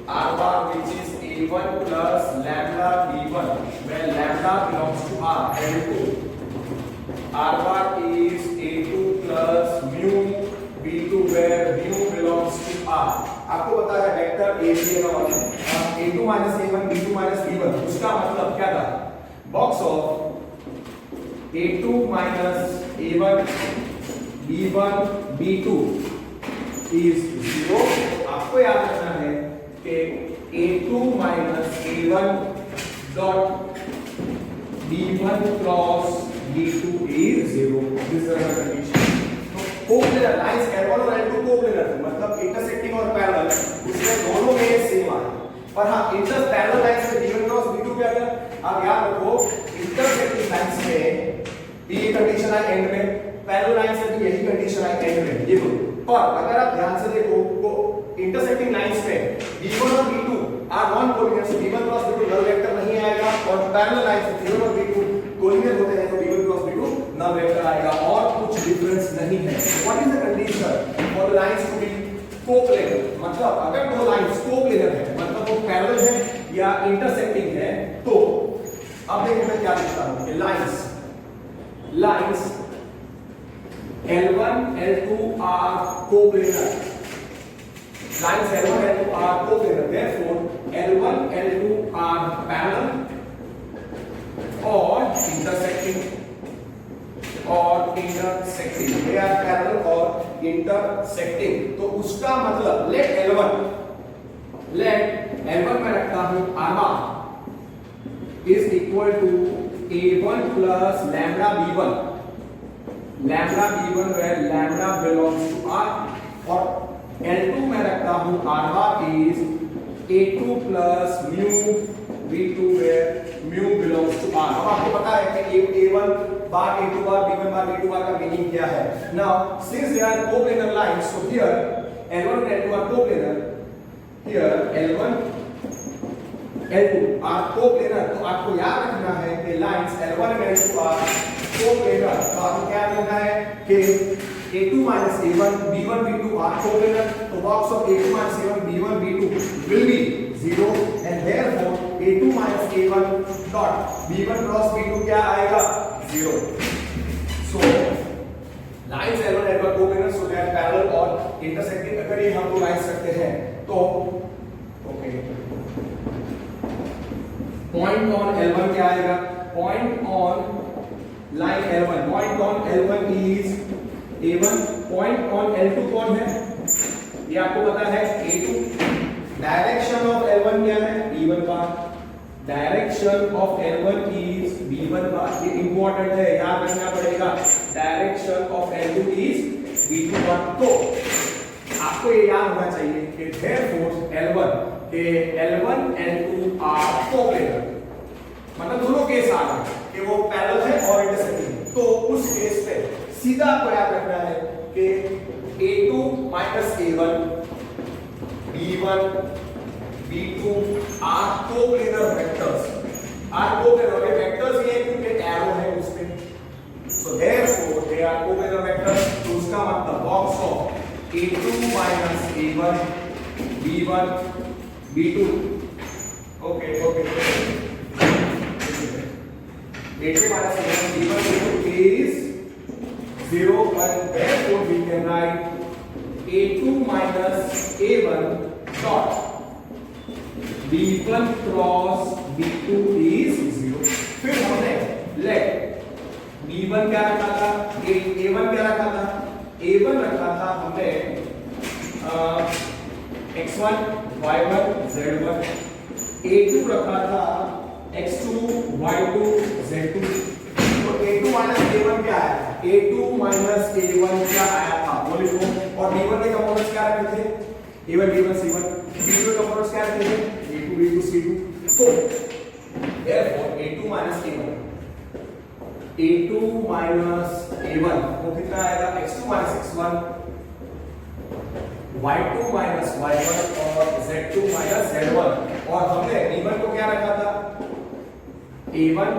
R bar which is A1 plus lambda B1 where lambda belongs to R, L2 R bar is A2 plus mu B2 where mu belongs to R। आपको पता है vector AB का मतलब A2 minus A1 B2 minus B1, उसका मतलब क्या था, box of A2 minus A1 B1 B2 is 0। आपको याद रखना है कि A2 minus A1 dot B1 cross B2 is 0। This is the condition. तो कोप्लेनर लाइंस L1 और L2 कोप्लेनर मतलब इंटरसेक्टिंग और पैरेलल, उसमें दोनों में सेम आ रहा है। पर हाँ इंटर पैरेलल लाइंस में B1 क्रॉस B2 क्या गया? आप याद रखो इंटरसेक्टिंग लाइंस में ये कंडीशन है एंड में, पैरेलल लाइंस में भी यही कंडीशन है एंड में, ये बोलो। पर अगर आप ध्यान से देखो तो इंटरसेक्टिंग लाइंस में B1 और B2 are non collinear, so B1 cross B2 null vector नहीं आएगा, और पैरेलल लाइंस में B1 और B2 कोलिनियर होते हैं तो B1 cross B2 null vector आएगा, और कुछ डिफरेंस नहीं है। What is the condition for the lines to be coplanar? मतलब अगर दो लाइंस कोप्लेनर है मतलब वो पैरेलल है या इंटरसेक्टिंग है, तो अब देखो मैं क्या लिखता हूं कि lines L1 L2 are coplanar. Lines L1 L2 are coplanar. Therefore L1 L2 are parallel or intersecting. They are parallel or intersecting. तो उसका मतलब let L1 में रखता हूं R is equal to A1 plus lambda B1 where lambda belongs to R, और L2 में रखता हूं R bar is A2 plus mu B2 where mu belongs to R। अब आपको पता है कि A1 bar A2 bar B1 bar B2 bar का मीनिंग क्या है। Now since they are coplanar lines, so here L1 and L2 are coplanar, here L1 L2 are coplanar, तो आपको याद रखना है कि lines L1 and L2 are coplanar। तो आपको क्या करना है कि A2 minus A1 B1 B2 are coplanar, तो box of A2 minus A1 B1 B2 will be 0, and therefore A2 minus A1 dot B1 cross B2 क्या आएगा? 0। So lines L1 L2 are coplanar, so they are parallel or intersecting। अगर ये हम दो lines रखते हैं तो okay, point on L1 क्या आएगा? Point on line L1, point on L1 is A1, point on L2 कौन है? ये आपको पता है A2। डायरेक्शन ऑफ L1 क्या है? B1 का। Direction of L1 is B1 का। ये इंपॉर्टेंट है, याद रखना पड़ेगा। Direction of L2 is B2 का। तो आपको ये याद होना चाहिए कि therefore L1 L2 are coplanar, मतलब दोनों केस आ गए कि वो पैरेलल है और इंटरसेक्टिंग। तो उस केस पे सीधा आपको याद रखना है कि A2 minus A1 B1 B2 are coplanar vectors। Vectors ये क्योंकि एरो है उस पे, so therefore they are coplanar vectors। तो उसका मतलब box of A2 minus A1 B1 B2 okay A2 minus A1 B1 B2 is 0, and therefore we can write A2 minus A1 dot B1 cross B2 is 0। फिर हमने let B1 क्या रखा था? A1 क्या रखा था? A1 रखा था हमने x1 y1 z1, A2 रखा था x2 y2 z2। तो A2 minus A1 क्या आया? A2 minus A1 क्या आया था वो लिखो, और B1 के कंपोनेंट्स क्या रखे थे? A1 B1 C1। B2 के कंपोनेंट्स क्या रखे थे? A2 B2 C2। तो therefore A2 minus A1 वो कितना आएगा? x2 minus x1 y2 minus y1 और z2 minus z1। और हमने B1 को क्या रखा था? A1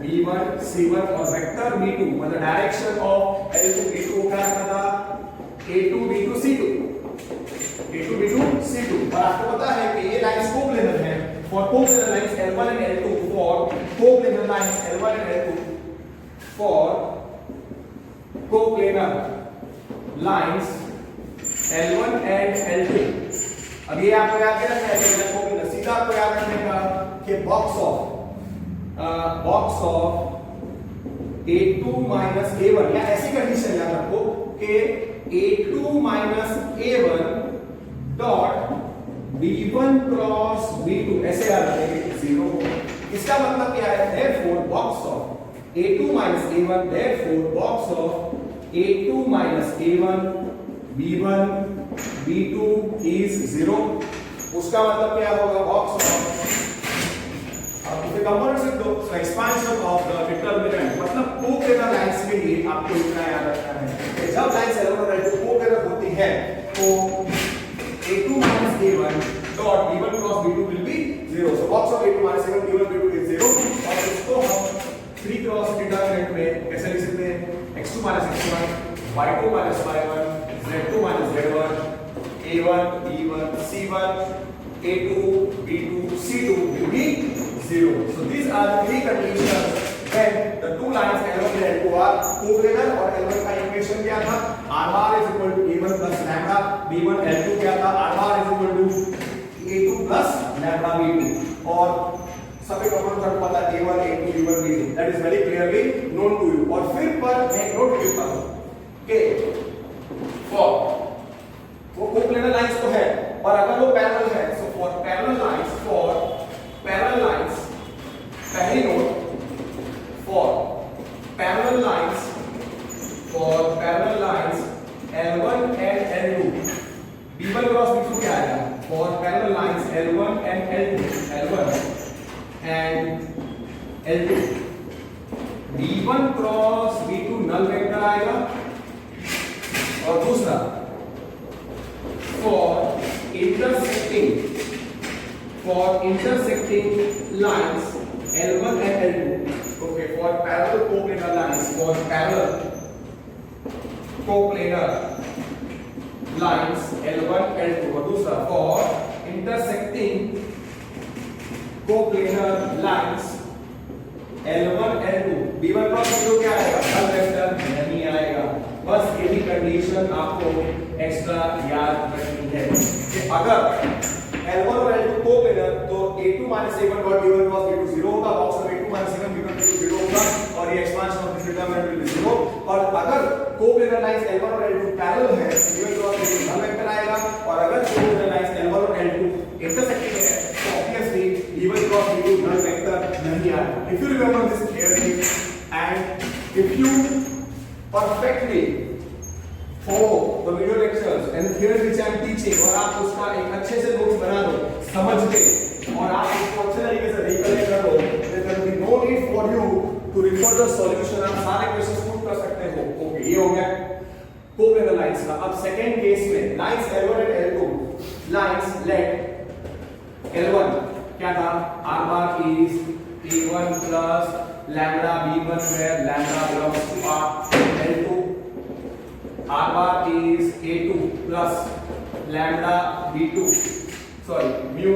B1 C1 और वेक्टर B2 मतलब डायरेक्शन ऑफ L2 B2 को क्या रखा था? A2 B2 C2। और आपको पता है कि ये लाइंस कोप्लेनर है। For coplanar lines L1 and L2, for coplanar lines L1 and L2, for coplanar lines L1 and L2। अब ये आपको याद रखना है कि सीधा आपको याद रखने का कि box of A2 minus A1 या ऐसी कंडीशन याद रखो कि A2 minus A1 dot B1 cross B2 ऐसे याद रखेंगे 0। इसका मतलब क्या है? therefore box of A2 minus A1 therefore box of A2 minus A1 B1 B2 is 0। उसका मतलब क्या होगा? box of अब इसे कंपोनेंट्स लिख दो। सो एक्सपेंशन ऑफ द डिटरमिनेंट मतलब कोप्लेनर लाइंस के लिए आपको इतना याद रखना है कि जब लाइंस L1 और L2 कोप्लेनर होती है तो A2 minus A1 dot B1 cross B2 will be 0। So box of A2 minus A1 B1 B2 is 0 और इसको हम 3 क्रॉस डिटरमिनेंट में कैसे लिख सकते हैं? x2 minus x1 y2 minus y1 z2 minus z1 a1 b1 c1 a2 b2 c2 will be 0। So these are the three conditions when the two lines L1 and L2 are coplanar और L1 का equation क्या था? R bar is equal to A1 plus lambda B1 L2 क्या था? R bar is equal to A2 plus lambda B2 और सभी common form पता है A1 A2 B1 B2 that is very clearly known to you। और फिर पर मैं नोट करता हूं कि for वो कोप्लेनर लाइंस तो है और अगर वो पैरेलल है सो फॉर पैरेलल लाइंस पहली note for parallel lines L1 and L2 B1 cross B2 क्या आएगा? For parallel lines L1 and L1 and L2 B1 cross B2 null vector आएगा और दूसरा for intersecting lines L1 and L2 okay for parallel coplanar lines L1 L2 और दूसरा for intersecting coplanar lines L1 L2 B1 cross B2 क्या आएगा? null vector नहीं आएगा। बस यही कंडीशन आपको एक्स्ट्रा याद रखनी है कि अगर L1 और L2 कोप्लेनर तो A2 minus A1 dot B1 cross B2 0 होगा। बॉक्स में A2 minus A1 B1 B2 0 होगा और ये expansion of this determinant will be 0। और अगर कोप्लेनर लाइंस L1 और L2 पैरेलल है B1 cross B2 null vector आएगा और अगर कोप्लेनर लाइंस L1 और L2 इंटरसेक्टिंग है तो obviously B1 cross B2 null vector नहीं आएगा। If you remember this clearly and if you perfectly follow the video lectures and theory which I am teaching और आप उसका एक अच्छे से नोट्स बना दो समझ के और आप उसको अच्छे तरीके से रिकलेक्ट कर लो there will be no need for you to record the solution। आप सारे क्वेश्चंस पुट कर सकते हो। ओके ये हो गया कोप्लेनर लाइंस का। अब सेकंड केस में lines L1 and L2 lines let L1 क्या था? R bar is A1 plus lambda B1 where lambda belongs to R। L2 R bar is A2 plus lambda B2 sorry mu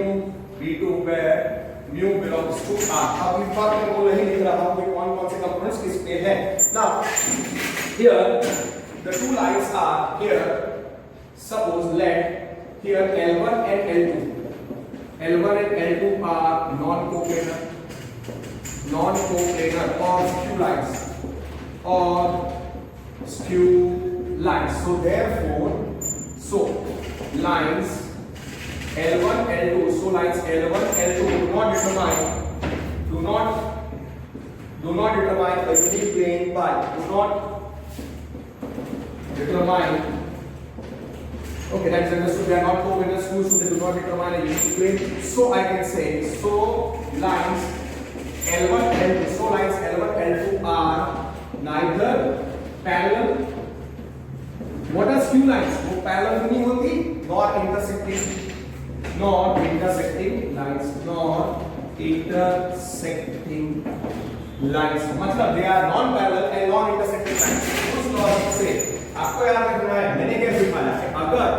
B2 where mu belongs to R। अब इस बात में वो नहीं लिख रहा हूं कि कौन कौन से कंपोनेंट्स किस पे हैं। Now here the two lines are here suppose let here L1 and L2 are non-coplanar or skew lines so therefore lines L1 L2 so lines L1 L2 do not determine the unity plane by okay that is understood they are not coplanar skews so they do not determine a unity plane so I can say so lines L1 L2 are neither parallel what are skew lines वो parallel नहीं होती nor intersecting lines मतलब they are non parallel and non intersecting lines। उस logic से आपको याद रखना है मैंने क्या सिखाया है अगर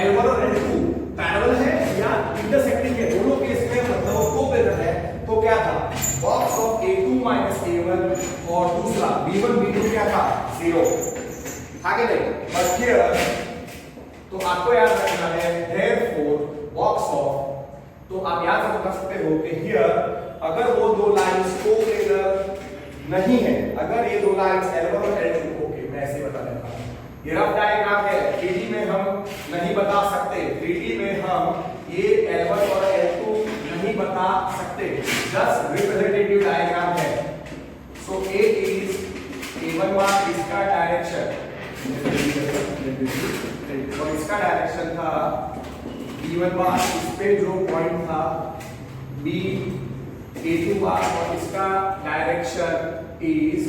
L1 और L2 पैरेलल है या इंटरसेक्टिंग है दोनों केस में मतलब वो कोप्लेनर है तो क्या था? Box of A2 minus A1 और दूसरा B1 B2 क्या था? 0 आगे नहीं बट हियर तो आपको याद रखना है therefore box of तो आप याद रख सकते हो कि हियर अगर वो दो लाइंस कोप्लेनर नहीं है अगर ये दो लाइंस L1 और L2 ओके मैं ऐसे बता देता हूं ये रफ डायग्राम है, 3D में हम नहीं बता सकते, 3D में हम ये L1 और L2 नहीं बता सकते, जस्ट रिप्रेजेंटेटिव डायग्राम है। सो A इज A1 बार इसका डायरेक्शन और इसका डायरेक्शन था B1 बार, इस पे जो पॉइंट था B A2 बार और इसका डायरेक्शन इज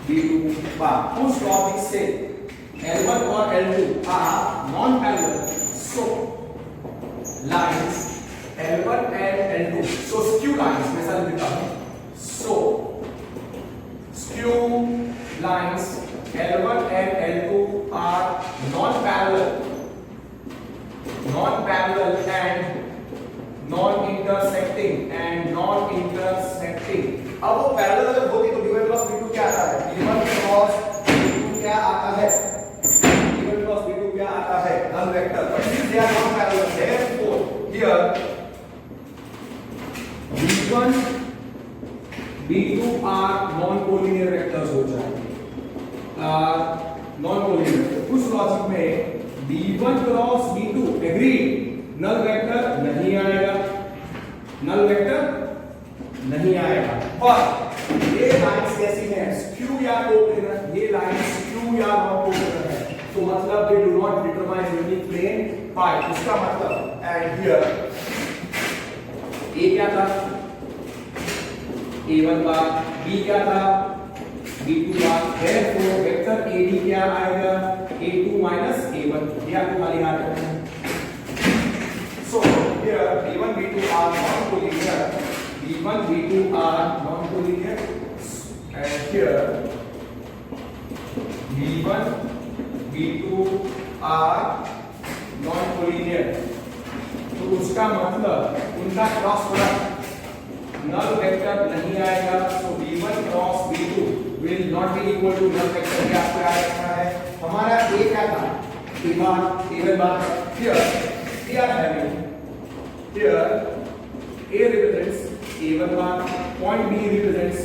B2 बार। उस लॉजिक से L1 और L2 are non parallel, so lines L1 and L2, so skew lines, मैं ऐसा लिखता हूं, so skew lines L1 and L2 are non parallel and non intersecting. अब वो पैरेलल अगर होती तो V1 क्रॉस V2 क्या आता है? V1 क्रॉस V2 क्या आता है? V1 क्रॉस V2 क्या आता है? Null vector. But since they are not parallel, therefore here V1 V2 are non-collinear vectors हो जाएंगे। non-collinear। उस लॉजिक में V1 क्रॉस V2 एग्रीड, नल वेक्टर नहीं आएगा, नल वेक्टर नहीं आएगा। पर ये लाइंस कैसी हैं? स्क्यू या कोप्लेनर। ये लाइंस स्क्यू या नॉन कोप्लेनर है, तो मतलब they do not determine unique plane फाई। इसका मतलब एंड हियर ए क्या था? A1 बार, B क्या था? B2 बार। therefore वेक्टर AD क्या आएगा? A2 minus A1। ये आपको खाली याद रखना है। So here B1 B2 are non-collinear. B1 B2 are non-collinear, and here B1 B2 are non-collinear. तो उसका मतलब उनका क्रॉस प्रोडक्ट नल वेक्टर नहीं आएगा। So B1 cross B2 will not be equal to null vector। क्या आपको याद रखना है? हमारा A क्या था? A bar, A1 bar. Here we are having here A represents A1 bar, point B represents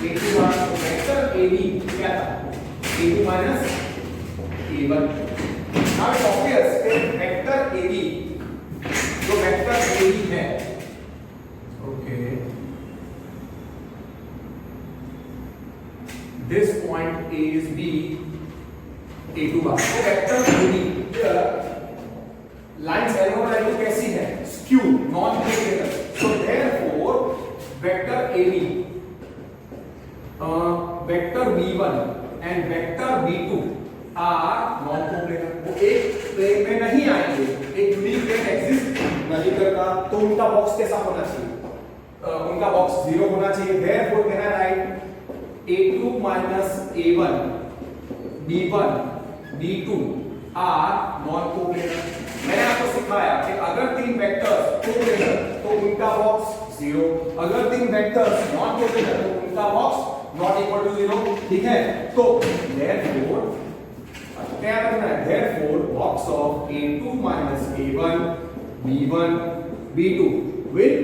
A2 bar, so vector AB क्या था? A2 minus A1। Now it's obvious that vector AB जो vector AB है, okay, this point is B A2 bar, so vector AB here lines L1 और L2 कैसी है? Skew, non coplanar. So therefore vector AB, vector B1 and vector B2 are non coplanar. वो एक plane में नहीं आएंगे, एक यूनिक प्लेन एग्जिस्ट नहीं करता, तो उनका बॉक्स कैसा होना चाहिए? उनका बॉक्स 0 होना चाहिए। Therefore can I write A2 minus A1 B1 B2 are non coplanar. मैंने आपको सिखाया कि अगर तीन वेक्टर्स कोप्लेनर तो उनका बॉक्स 0, अगर तीन वेक्टर्स नॉन कोप्लेनर तो उनका बॉक्स नॉट इक्वल टू 0। ठीक है, तो देयरफॉर क्या करना है? Therefore box of A2 minus A1 B1 B2 will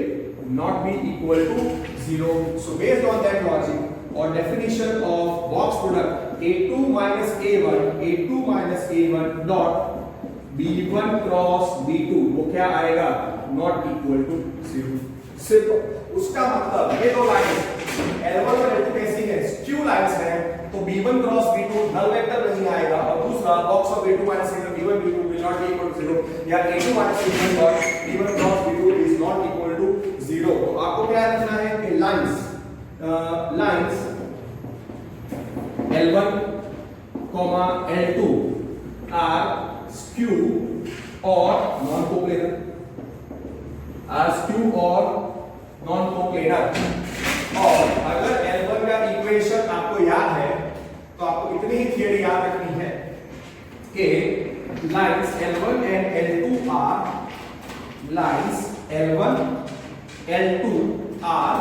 not be equal to 0। so based on that logic or definition of box product A2 minus A1 dot B1 cross B2 वो क्या आएगा? Not equal to 0। सिर्फ उसका मतलब ये दो lines L1 और L2 कैसी है? स्क्यू लाइंस है, तो B1 cross B2 null vector नहीं आएगा। और दूसरा box of A2 minus A1 B1 B2 will not be equal to 0, या A2 minus A1 dot B1 cross B2 is not equal to 0। तो आपको क्या रखना है कि lines L1, L2 are skew or non-coplanar, और अगर L1 का इक्वेशन आपको याद है तो आपको इतनी ही थियरी याद रखनी है कि lines L1 and L2 are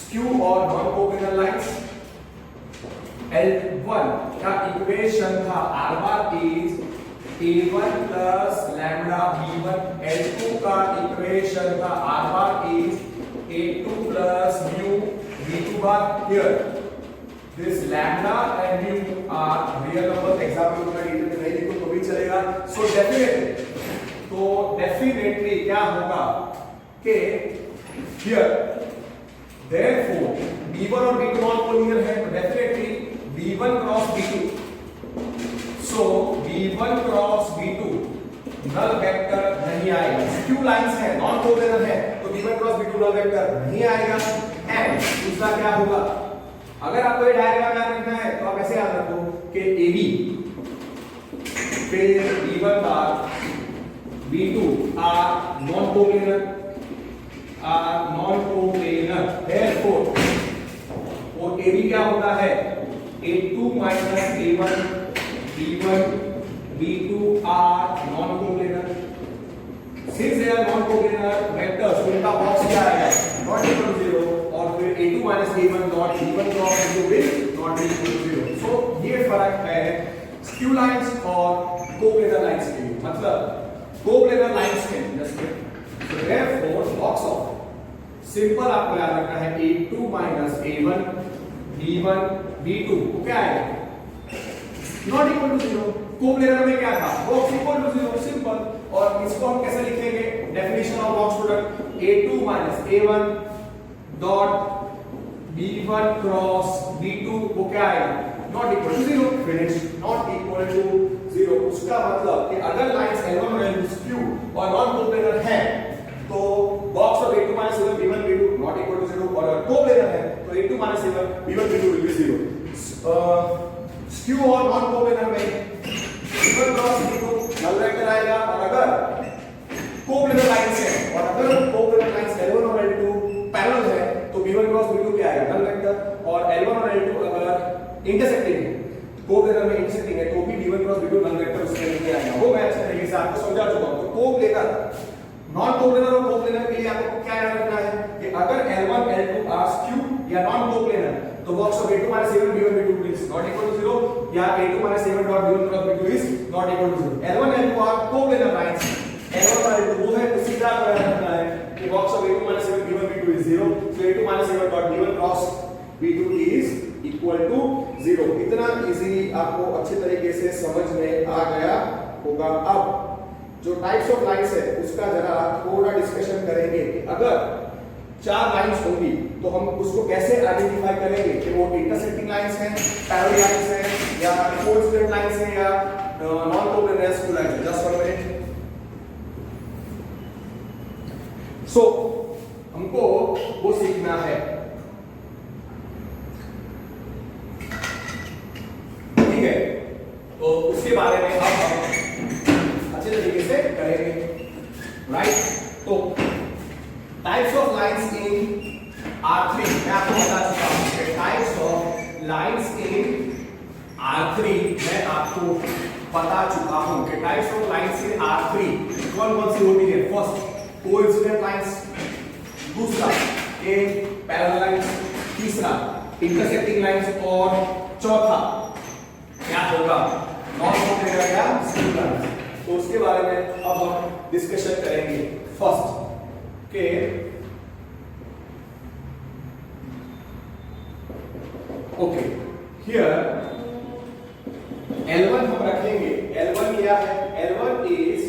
skew or non-coplanar lines। L1 का इक्वेशन था R bar is A1 plus lambda B1। L2 का इक्वेशन था R bar is A2 plus mu B2 bar. Here this lambda and mu are real numbers. Example में detail में नहीं लिखो तो भी चलेगा. So definitely क्या होगा कि here therefore b1 और b2 नॉन कोलिनियर है तो definitely b1 cross b2. So b1 cross b2 null vector नहीं आएगा. क्यों लाइंस है नॉन कोलिनियर है तो b1 cross b2 null vector नहीं आएगा. एंड दूसरा क्या होगा, अगर आपको ये डायग्राम याद रखना है तो आप ऐसे याद रखो कि AB फिर B1 bar B2 are non coplanar therefore और AB क्या होता है A2 minus A1 B1 B2 are non coplanar. Since they are non-coplanar vectors, तो इनका बॉक्स क्या आएगा not equal to 0 और फिर A2 minus A1 dot B1 cross B2 will not be equal to 0. So ये फर्क है skew lines और coplanar lines के लिए. मतलब coplanar lines के लिए so therefore box of simple आपको याद रखना है A2 minus A1 B1 B2 को क्या आएगा not equal to 0. कोप्लेनर में क्या था बॉक्स इक्वल टू 0 सिंपल. और इसको हम कैसे लिखेंगे definition of box product A2 minus A1 dot B1 cross B2 वो क्या आएगा not equal to 0. Finish not equal to 0. उसका मतलब कि अगर लाइंस L1 और L2 स्क्यू और नॉन कोप्लेनर है तो box of A2 minus A1 B1 B2 not equal to 0 और अगर कोप्लेनर है तो A2 minus A1 B1 B2 will be 0. Skew और नॉन कोप्लेनर में B1 cross B2 null vector आएगा. और अगर कोप्लेनर लाइंस है और अगर कोप्लेनर लाइंस L1 और L2 पैरेलल है तो B1 क्रॉस B2 क्या आएगा नल वेक्टर. और L1 और L2 अगर इंटरसेक्टिंग है कोप्लेनर में इंटरसेक्टिंग है तो भी B1 cross B2 null vector उसके लिए आएगा. वो मैं अच्छे तरीके से आपको समझा चुका हूं. तो कोप्लेनर नॉन कोप्लेनर और कोप्लेनर के लिए आपको क्या याद रखना है कि अगर L1 L2 आर स्क्यू या नॉन कोप्लेनर तो box of A2 minus A1 B1 B2 is not equal to 0 या A2 minus A1 dot B1 cross B2 is not equal to 0. L1 L2 are coplanar lines. L1 और L2 वो है तो सीधा क्या रखना है कि box of A2 minus A1 B1 B2 is 0. So A2 minus A1 dot B1 cross B2 is equal to 0. इतना इजी आपको अच्छे तरीके से समझ में आ गया होगा. अब जो टाइप्स ऑफ लाइंस है उसका जरा थोड़ा डिस्कशन करेंगे. अगर चार लाइंस होंगी तो हम उसको कैसे आइडेंटिफाई करेंगे कि वो इंटरसेक्टिंग लाइंस हैं, पैरेलल लाइंस हैं या कोइंसिडेंट लाइंस हैं या नॉन कोप्लेनर स्क्यू लाइंस हैं. Just 1 minute. सो हमको वो सीखना है. ठीक है तो उसके बारे में अब हम अच्छे तरीके से करेंगे. राइट. तो types of lines in R3 मैं आपको बता चुका हूं. Types of lines in R3 मैं आपको बता चुका हूं कि types of lines in R3 कौन-कौन सी होती है. फर्स्ट कोइंसिडेंट लाइंस, दूसरा ए पैरेलल लाइंस, तीसरा इंटरसेक्टिंग लाइंस और चौथा क्या होगा नॉन कोप्लेनर या स्क्यू लाइंस. तो उसके बारे में अब हम डिस्कशन करेंगे. फर्स्ट के ओके हियर L1 हम रखेंगे. L1 क्या है L1 is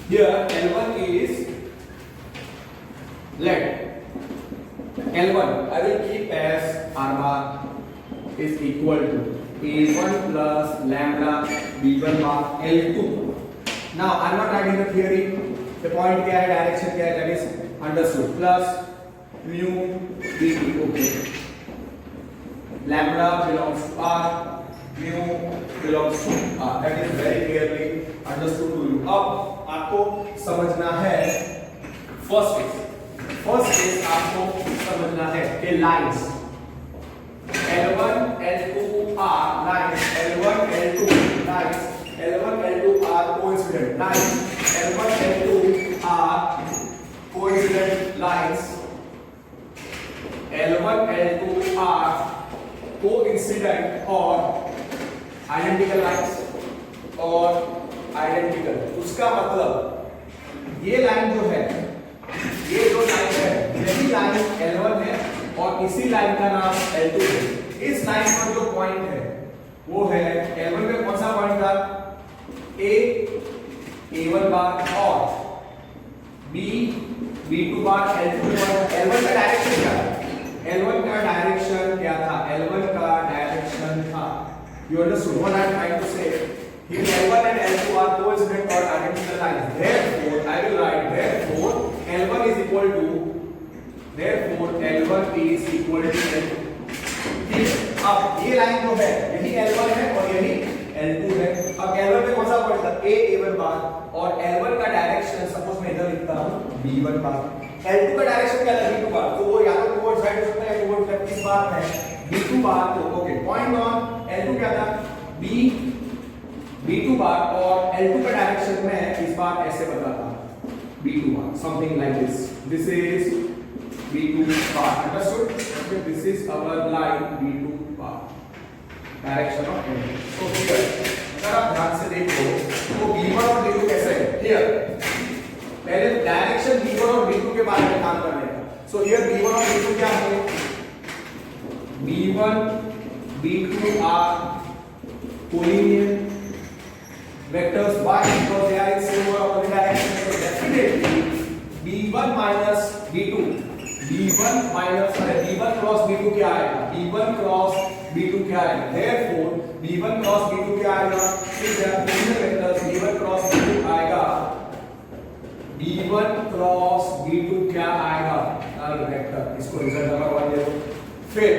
here L1 is let L1 I will keep as R bar is equal to A1 plus lambda B1 bar L2. Now I am not writing the theory. The point क्या है direction क्या है that is understood plus mu dt. okay lambda belongs to R mu belongs to R. that is very clearly understood to you. अब आपको समझना है first case आपको समझना है कि lines L1 L2 R lines L1 L2 lines L1 L2 are coincident lines L1 L2 are coincident lines L1 L2 are coincident or identical lines और identical. उसका मतलब ये लाइन जो है ये जो लाइन है यही लाइन L1 है और इसी लाइन का नाम L2 है. इस लाइन पर जो पॉइंट है वो है L1 में कौन सा पॉइंट था, A1 बार और B B2 बार L2 बार। L1 का डायरेक्शन क्या था, L1 का डायरेक्शन क्या था, L1 का डायरेक्शन था, you understood what I am trying to say? Here L1 and L2 are coincident or identical lines. Therefore, I will write therefore L1 is equal to L2। अब ये line जो है यही L1 है और यही L2 है। अब L1 में कौन सा पॉइंट था, A1 बार और L1 का डायरेक्शन सपोज मैं इधर लिखता हूँ B1 बार। L2 का डायरेक्शन क्या था, B2 बार, तो वो या तो टुवर्ड्स राइट हो सकता है टुवर्ड्स लेफ्ट। इस बार है B2 बार, तो ओके पॉइंट ऑन L2 क्या था, B2 बार और L2 का डायरेक्शन में इस बार ऐसे बता था B2 bar, something like this is B2 bar, understood? Okay, this is our line B2 bar, direction of L. So here, अगर आप ध्यान से देखो तो B1 और B2 कैसे है, here पहले डायरेक्शन B1 और B2 के बारे में काम करने का। So here B1 और B2 क्या है, B1 B2 are collinear vectors. Why? Because they are in same or opposite direction. So definitely B1 minus B2, B1 minus B1 cross B2 क्या आएगा, B1 क्रॉस B2 क्या आएगा, therefore B1 cross B2 क्या आएगा, ठीक है तीन vectors B1 cross B2 आएगा, B1 क्रॉस B2 क्या आएगा, नल वेक्टर। इसको रिजल्ट नंबर 1 दे दो। फिर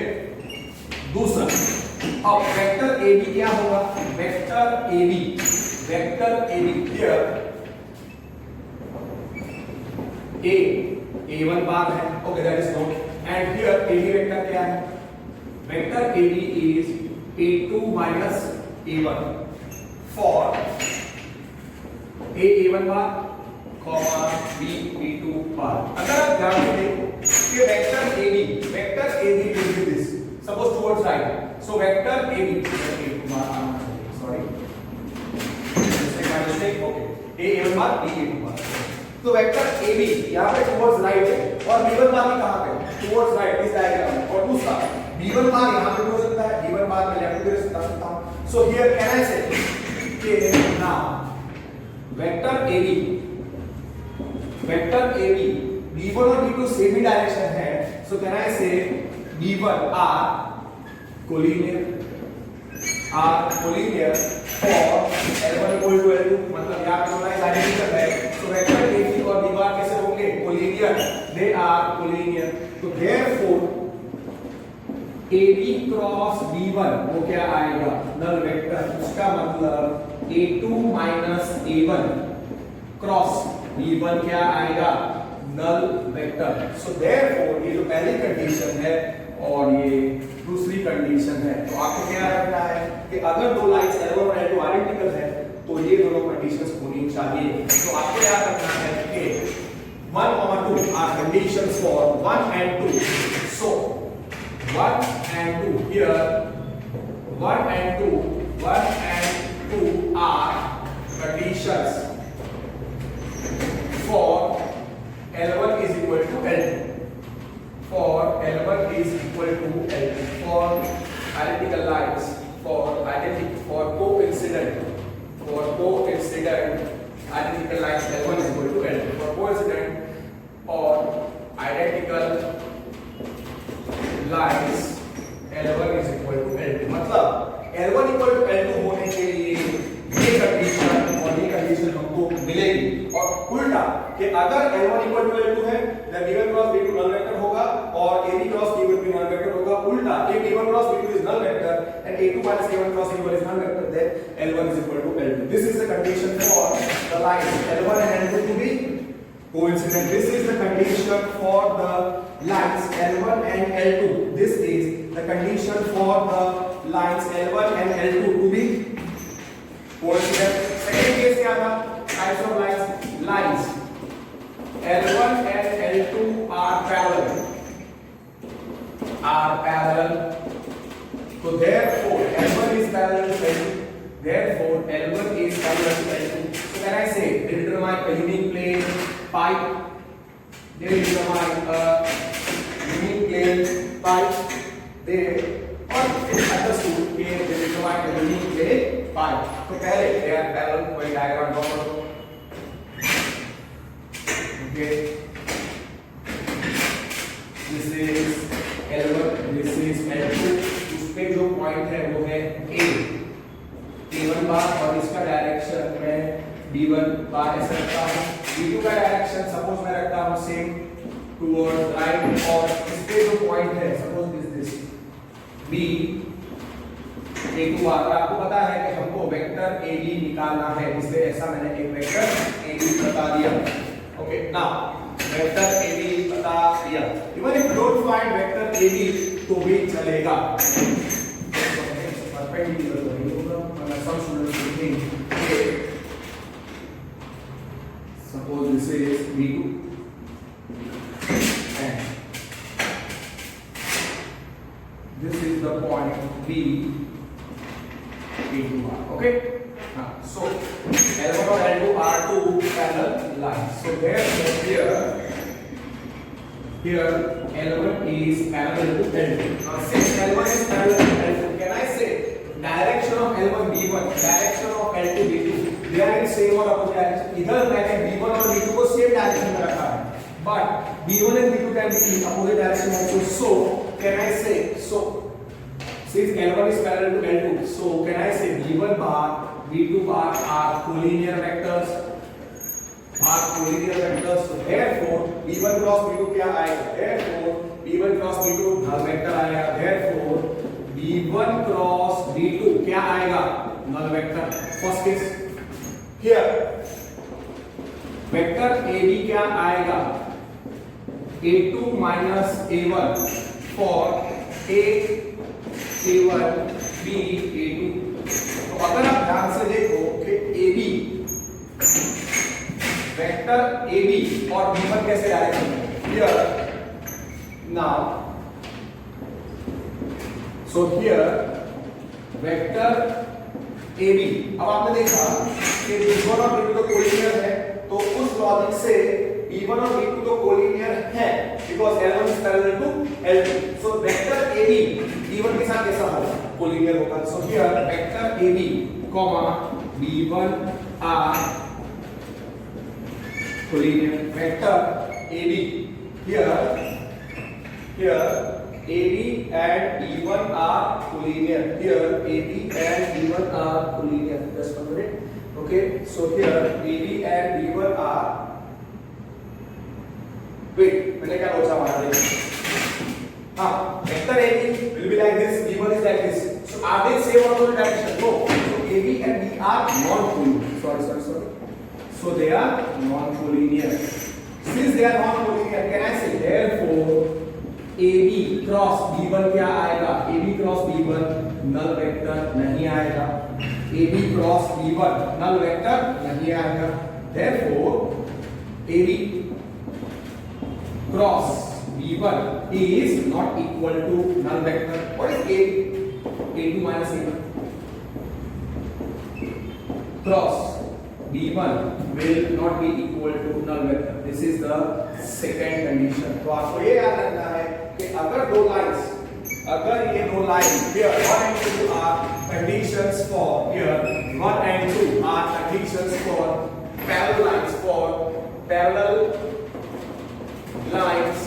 दूसरा, अब वेक्टर AB क्या होगा, वेक्टर AB हियर A1 बार है, okay that is known, and here AB vector क्या है, vector AB is A2 minus A1 for A1 bar comma B2 बार। अगर आप ध्यान से देखो कि vector AB will be this, suppose towards right, so vector AB A2 बार आना चाहिए, sorry this is my mistake, okay A1 bar B2 बार। तो vector AB यहाँ पे टुवर्ड्स राइट है और B1 बार भी कहाँ पे, टुवर्ड्स राइट इस डायग्राम में। और दूसरा B1 बार यहाँ पे हो सकता है, B1 बार में लेफ्ट भी रख सकता हूँ। सो हियर कैन आई से कि नाउ वेक्टर AB B1 और B2 सेम ही डायरेक्शन है, so can I say B1 are collinear for L1 equal to L2, मतलब यहाँ पे दोनों आइडेंटिकल है, so वेक्टर AB और B बार कैसे होंगे, कोलिनियर, they are collinear, तो therefore AB क्रॉस B1 वो क्या आएगा, नल वेक्टर। उसका मतलब A2 minus A1 cross B1 क्या आएगा, नल वेक्टर। so therefore ये जो पहली कंडीशन है और ये दूसरी कंडीशन है, तो आपको क्या रखना है कि अगर दो लाइंस L1 और L2 आइडेंटिकल है तो ये दोनों कंडीशंस होनी चाहिए। तो आपको याद रखना है कि 1, 2 are conditions for 1 and 2, so 1 and 2 here 1 and 2 are conditions for L1 is equal to L2, for L1 is equal to L2 for identical lines, for coincident identical lines L1 is equal to L2, for coincident or identical lines L1 is equal to L2। मतलब L1 equal to L2 होने के लिए ये condition और ये condition हमको मिलेगी, और उल्टा कि अगर L1 equal to L2 है then B1 cross B2 null vector होगा और AB cross B1 भी null vector होगा। उल्टा if B1 cross B2 is null vector and A2 minus A1 cross A1 is null vector, then L1 is equal to L2। This is the condition for the lines L1 and L2 to be coincident. This is the condition for the lines L1 and L2. This is the condition for the lines L1 and L2 to be coincident। Second case क्या था, types of lines L1 and L2 are parallel, so therefore L1 is parallel to L2, therefore L1 is parallel to L2। so can I say they determine a unique plane pipe, they determine a unique plane pipe, they, और what is understood कि they determine the unique plane pi. तो पहले they are parallel, कोई diagram draw करो. Okay. This is L1, this is L2. उस पे जो point है वो है A. A1 बार और इसका डायरेक्शन में B1 बार ऐसे रखता हूँ. B2 का डायरेक्शन सपोज मैं रखता हूँ सेम टुवर्ड राइट और इस पे जो पॉइंट है सपोज दिस B A2 बार. आपको पता है कि हमको वेक्टर AB निकालना है इसलिए ऐसा मैंने एक वेक्टर AB बता दिया. ओके नाउ वेक्टर AB बता दिया. Even if don't find vector AB तो भी चलेगा. परपेंडिकुलर होगा मतलब some students will think okay suppose this is B2 and this is the point B A2 bar. Okay so L1 और L2 are two parallel lines. So therefore here L1 is parallel to L2. Now since L1 is parallel to L2, can I say direction of L1 B1, direction of L2 B2, they are in same or opposite direction. इधर मैंने B1 और B2 को same direction में रखा है, but B1 and B2 can be in opposite direction also. So can I say so since L1 is parallel to L2, so can I say B1 bar B2 bar are collinear vectors. So therefore B1 cross B2 क्या आएगा? Therefore B1 cross B2 null vector आएगा. Therefore B1 cross B2 क्या आएगा? Null vector. First case. Here vector AB क्या आएगा? A2 minus A1 for A1 B A2. तो अगर आप ध्यान से देखो कि AB वेक्टर AB और B1 कैसे डायरेक्शन में here now so here vector AB अब आपने देखा कि B1 और B2 तो कोलिनियर है तो उस लॉजिक से B1 और B2 तो कोलिनियर है because L1 is parallel to L2 so vector AB B1 के साथ कैसा होगा कोलिनियर होगा so here vector AB B1 are collinear. Vector AB here AB and B1 are collinear. Here AB and B1 are collinear. Just one minute. Okay, so here AB and B1 are. Wait, मैंने क्या बोला हमारा देखो. हाँ, vector AB will be like this. B1 is like this. So are they same or opposite direction? No. So AB and B are non-collinear. Sorry. So they are non-collinear. Since they are non-collinear, can I say therefore AB cross B1 क्या आएगा? AB cross B1 null vector नहीं आएगा. AB cross B1 null vector नहीं आएगा. Therefore AB cross B1 is not equal to null vector. What is AB? A2 minus A1 cross B1 will not be equal to null vector. This is the second condition. तो आपको ये याद रखना है कि अगर ये दो line here 1 and 2 are conditions for here 1 and 2 are conditions for parallel lines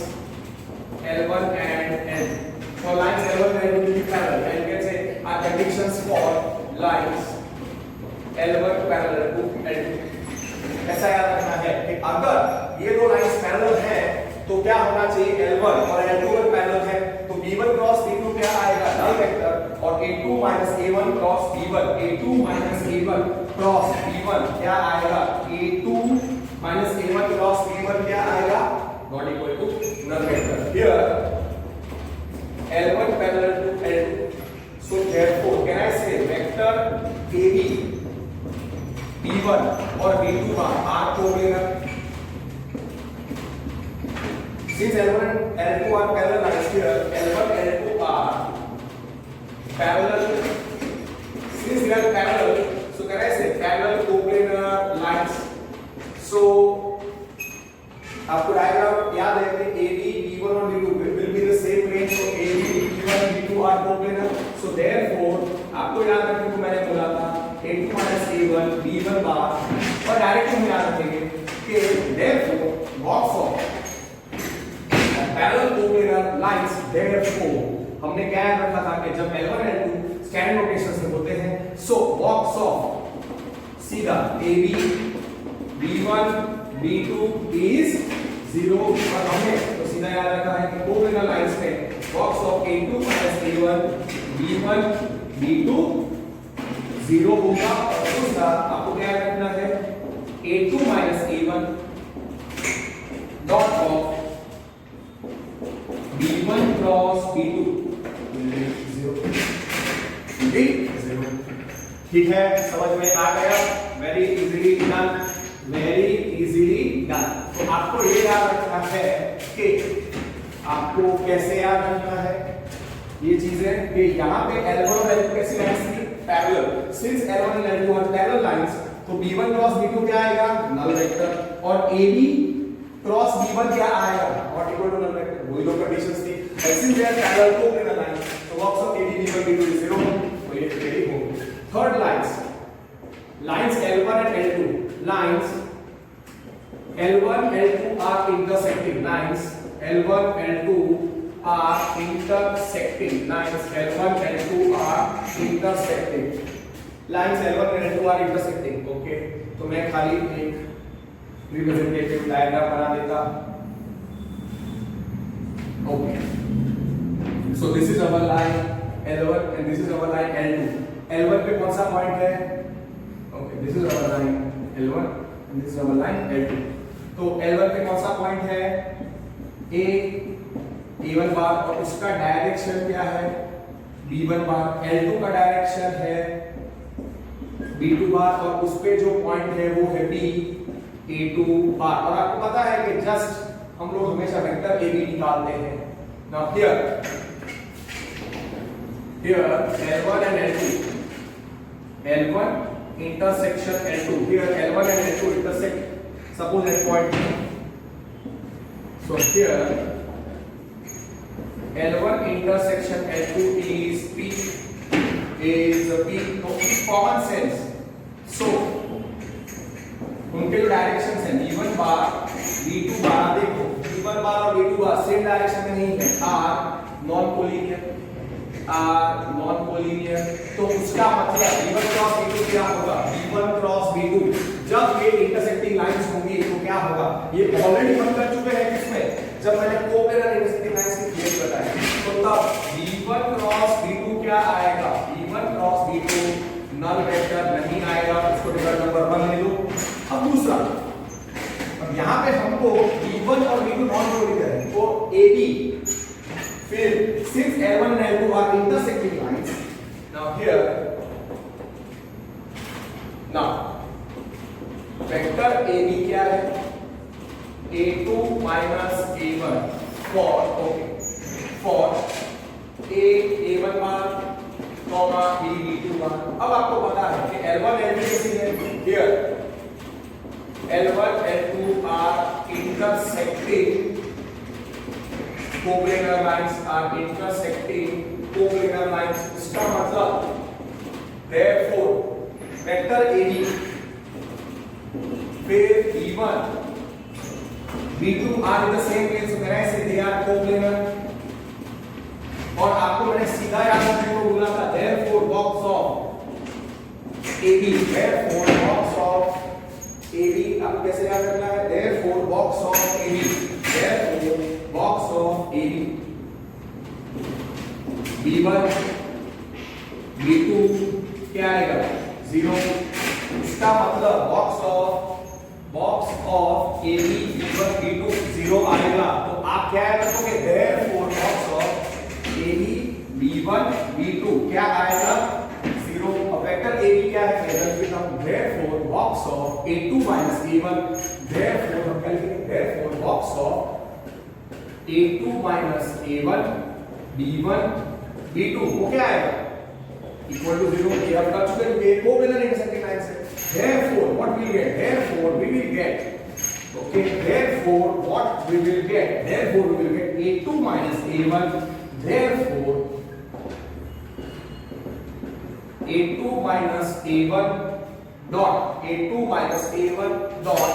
L1 and L2. For lines L1 and L2 will be parallel and you can say are conditions for lines L1 parallel to L2. ऐसा याद रखना है कि अगर ये दो lines parallel हैं तो क्या होना चाहिए L1 और L2 अगर पैरेलल है तो B1 क्रॉस B2 क्या आएगा नल वेक्टर और A2 minus A1 cross B1 A2 minus A1 cross B1 क्या आएगा A2 minus A1 cross B1 क्या आएगा not equal to null vector. Here L1 parallel to L2. So therefore can I say vector AB B1 और B2 are coplanar. Since L1 and L2 are parallel lines here, L1 and L2 are parallel. Since they are parallel, so can I say parallel coplanar lines? So आपको diagram याद है कि AB B1 और B2 will be the same plane. So AB B1 B2 are coplanar. So therefore आपको याद रखने को मैंने बोला था a2 minus a1 b1 बार, और डायरेक्ट हम याद रखेंगे कि therefore box of parallel coplanar lines, therefore हमने क्या याद रखा था कि जब L1 L2 स्टैंडर्ड नोटेशंस में होते हैं, सो बॉक्स ऑफ सीधा AB B1 B2 is 0, और हमने तो सीधा याद रखा है कि कोप्लेनर लाइंस में box of A2 minus A1 B1 B2 0 होगा, और दूसरा आपको क्या याद रखना है A2 minus A1 dot of B1 cross B2 ठीक है, समझ में आ गया? Very easily done, very easily done. तो आपको ये याद रखना है कि आपको कैसे याद रखना है ये चीजें कि यहाँ पे L1 और L2 कैसी लाइंस थी? पैरेलल। सिंस L1 और L2 आर पैरेलल लाइंस, तो B1 क्रॉस B2 क्या आएगा? नल वेक्टर, और AB क्रॉस B1 क्या आएगा? Not equal to null vector. वही दो कंडीशंस थी। Since they are parallel coplanar lines, तो box of AB B1 B2 is 0, तो ये रेडी हो। Third lines L1 and L2, lines L1 L2 are intersecting lines, L1 L2 are intersecting lines, L1 L2 are intersecting lines, L1 and L2 are intersecting। Okay, तो मैं खाली एक representative diagram बना देता। Okay, so this is our line L1 and this is our line L2। L1 पे कौन सा point है? Okay, this is our line L1 and this is our line L2। तो L1 पे कौन सा पॉइंट है? A1 बार, और उसका डायरेक्शन क्या है? B1 बार। L2 का डायरेक्शन है B2 बार, और उस पे जो पॉइंट है वो है B A2 बार। और आपको पता है कि जस्ट हम लोग हमेशा वेक्टर AB निकालते हैं। Now here L1 and L2, L1 intersection L2, here L1 and L2 intersect, suppose at point P, so here L1 intersection L2 is P, so common sense, so उनके जो direction है B1 bar B2 बार, देखो B1 बार और B2 बार same direction में नहीं है, are non collinear, तो उसका मतलब B1 क्रॉस B2 क्या होगा? B1 क्रॉस B2, जब ये इंटरसेक्टिंग लाइंस होंगी तो क्या होगा? ये ऑलरेडी हम कर चुके हैं किसमें? जब मैंने कोप्लेनर इंटरसेक्टिंग लाइंस की थ्योरी बताई, तो तब B1 क्रॉस B2 क्या आएगा? B1 cross B2 null vector नहीं आएगा, इसको डिफरेंट नंबर 1 ले लो। अब दूसरा, अब यहाँ पे हमको B1 और B2 नॉन कोलिनियर है, तो AB, फिर since L1 and L2 are intersecting lines, now here, now vector AB क्या है? A2 minus A1 for, okay, for A1 bar comma B2 बार। अब आपको पता है कि L1 L2 कैसी है? Here L1 L2 are intersecting, coplanar lines are intersecting coplanar lines. इसका मतलब therefore वेक्टर AB फिर B1 B2 are in the same plane, so मेरा ऐसे दे आर कोप्लेनर। और आपको मैंने सीधा याद रखने को बोला था therefore box of AB, therefore box of AB आपको कैसे याद रखना है? therefore box of AB, therefore box of AB B1 B2 क्या आएगा? 0। इसका मतलब box of AB B1 B2 0 आएगा। तो आप क्या रखोगे? therefore box of AB B1 B2 क्या आएगा? 0। अब वेक्टर AB क्या है? therefore box of A2 minus A1, therefore हम क्या लिखेंगे? therefore box of A2 minus A1 B1 B2 वो क्या आएगा? Equal to 0। ये हम कर चुके हैं, कोप्लेनर इंटरसेक्टिंग लाइंस है। therefore what we get? therefore we will get, okay, therefore what we will get? therefore we will get A2 minus A1, therefore A1 dot A2 minus A1 dot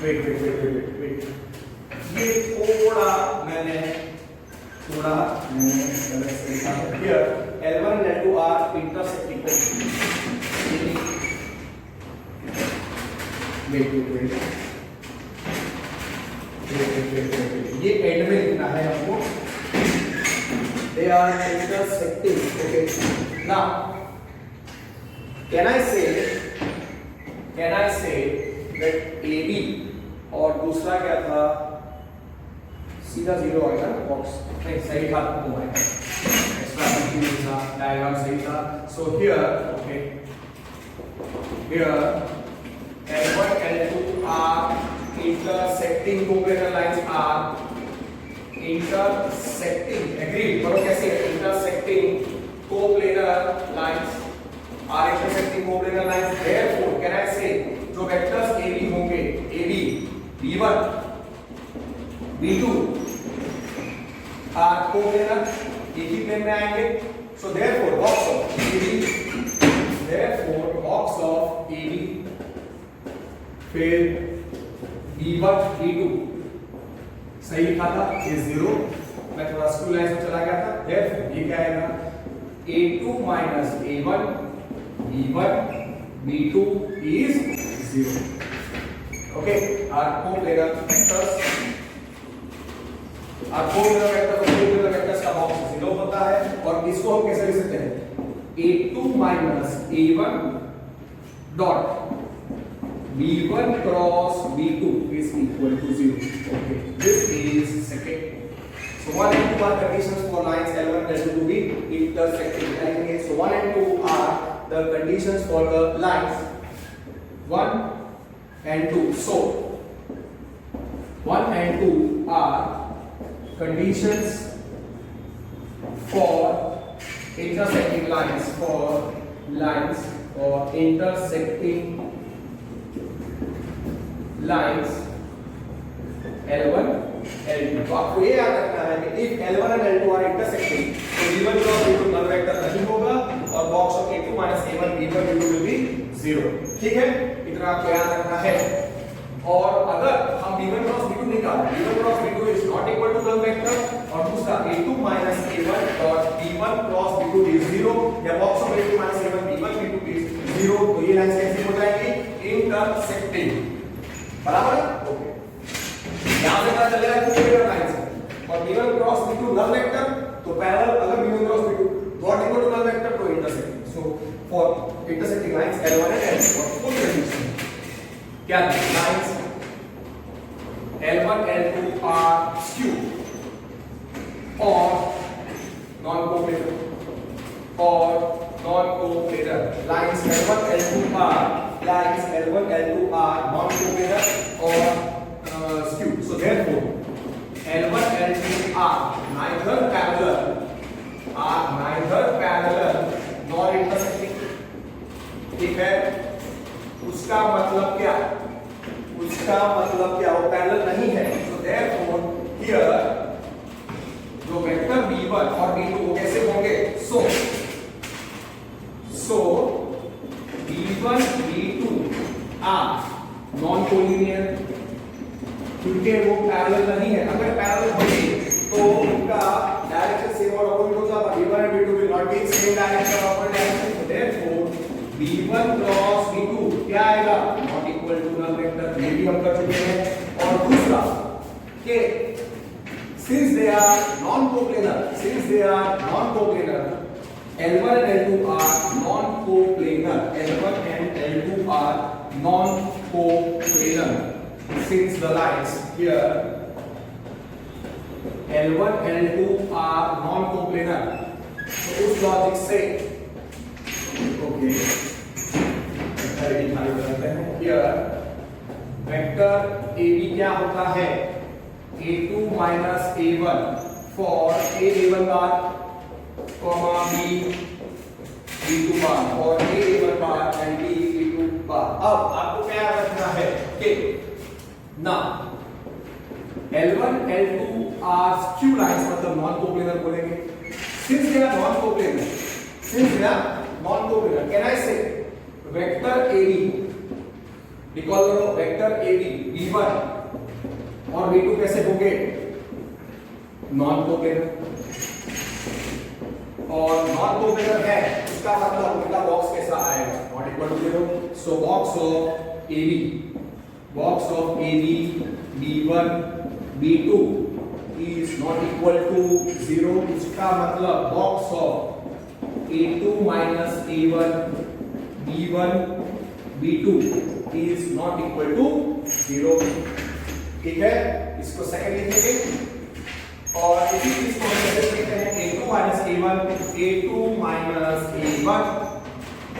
wait ये थोड़ा मैंने गलत से लिखा है here L1 and L2 are intersecting wait ये end में लिखना है हमको they are intersecting okay now can I say that AB और दूसरा क्या था सीधा जीरो आएगा ना बॉक्स नहीं सही था वो आएगा एक्स्ट्रा कंफ्यूजन था डायग्राम सही था so here okay here L1 L2 are intersecting coplanar lines are intersecting agreed करो कैसे intersecting coplanar lines are intersecting coplanar lines therefore can I say जो वेक्टर्स AB होंगे AB B1 B2 are coplanar एक ही plane में आएंगे so therefore box of AB फिर B1 B2 सही लिखा था ये 0 मैं थोड़ा स्कूल लाइन में चला गया था therefore ये क्या आएगा A2 minus A1 B1 B2 is 0 okay our coplanar vectors का बॉक्स 0 होता है और इसको हम कैसे लिख सकते हैं A2 minus A1 dot B1 cross B2 is equal to 0 okay this is second so 1 and 2 are conditions for lines L1 and L2 to be intersecting okay so 1 and 2 are the conditions for the lines 1 and 2 so 1 and 2 are conditions for intersecting lines or intersecting lines L1 L2 तो आपको ये याद रखना है कि if L1 and L2 are intersecting तो B1 cross B2 null vector नहीं होगा और box of A2 minus A1 B1 B2 will be 0 ठीक है इतना आपको याद रखना है और अगर हम B1 cross B2 निकालें B1 cross B2 is not equal to null vector और दूसरा A2 minus A1 dot B1 cross B2 is 0 या box of A2 minus A1 B1 B2 is 0 तो ये लाइंस कैसे हो जाएंगी इंटरसेक्टिंग बराबर ओके यहां से पता चलेगा कि कोई लाइंस है और B1 cross B2 null vector तो पैरेलल अगर B1 cross B2 not equal to null vector तो intersecting so for intersecting lines L1 and L2 और फुल कंडीशन क्या lines L1 L2 are skew or non-coplanar lines L1 L2 are non-coplanar or skew so therefore L1 L2 are neither parallel nor intersecting ठीक है उसका मतलब क्या वो parallel नहीं है so therefore here जो वेक्टर B1 और B2 वो कैसे होंगे so B1 B2 are non collinear क्योंकि वो पैरेलल नहीं है अगर पैरेलल होते तो उनका डायरेक्शन सेम और अपोजिट हो जाता B1 and B2 will not be in same direction or opposite direction so therefore B1 cross B2 क्या आएगा not equal to null vector ये भी हम कर चुके हैं और दूसरा कि since they are non-coplanar L1 and L2 are non-coplanar since the lines here L1 and L2 are non-coplanar so उस लॉजिक से ओके here वेक्टर AB क्या होता है A2 minus A1 for A1 bar comma B2 bar और A1 bar and B2 bar अब आपको क्या रखना है कि ना L1 L2 are skew lines मतलब नॉन कोप्लेनर बोलेंगे since they are non coplanar can I say vector AB, recall करो वेक्टर AB V1 और V2 कैसे होंगे नॉन कोप्लेनर, और नॉन कोप्लेनर है इसका मतलब उनका बॉक्स कैसा आएगा not equal to 0. So box of AB B1 B2 is not equal to 0. इसका मतलब box of A2 minus A1 B1 B2 is not equal to 0. ठीक है, इसको सेकंड लिखेंगे और इसी चीज को हम कैसे लिखते हैं A2 minus A1 A2 minus A1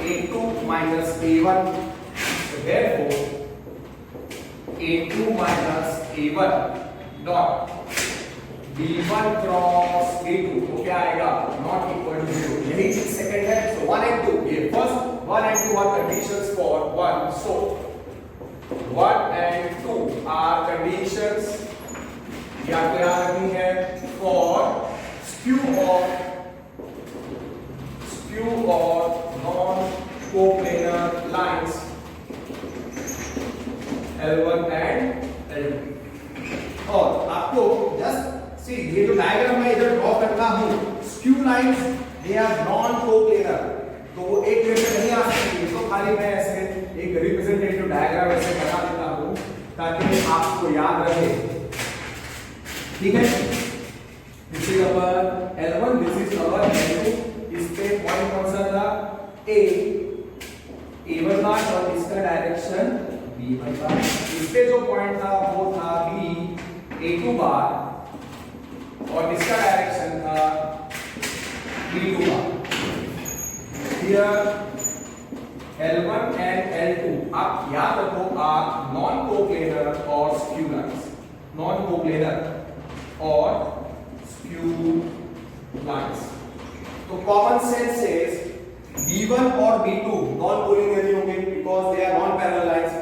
A2 minus A1. So therefore A2 minus A1 dot B1 cross B2 तो क्या आएगा नॉट इक्वल टू 0. यही चीज सेकंड है. सो 1 and 2 ये first 1 and 2 are conditions for 1. So 1 and 2 are conditions ये आपको याद रखनी है for skew of non-coplanar lines L1 and L2. और आपको जस्ट सी ये जो डायग्राम मैं इधर ड्रॉ करता हूं skew lines they are non coplanar तो वो एक वे में नहीं आ सकती. तो खाली मैं ऐसे एक रिप्रेजेंटेटिव डायग्राम ऐसे बना देता हूं ताकि आपको याद रहे. ठीक है, this is our L1 this is our L2. इस पे पॉइंट कौन सा था A1 था और इसका डायरेक्शन B1 था. इस पे जो पॉइंट था वो था B A2 बार और इसका डायरेक्शन था B2 bar. Here L1 and L2 आप याद रखो आप नॉन कोप्लेनर और स्क्यू लाइंस, नॉन कोप्लेनर और स्क्यू लाइंस. तो कॉमन सेंस सेज B1 और B2 नॉन कोलिनियर नहीं होंगे because they are non parallel lines.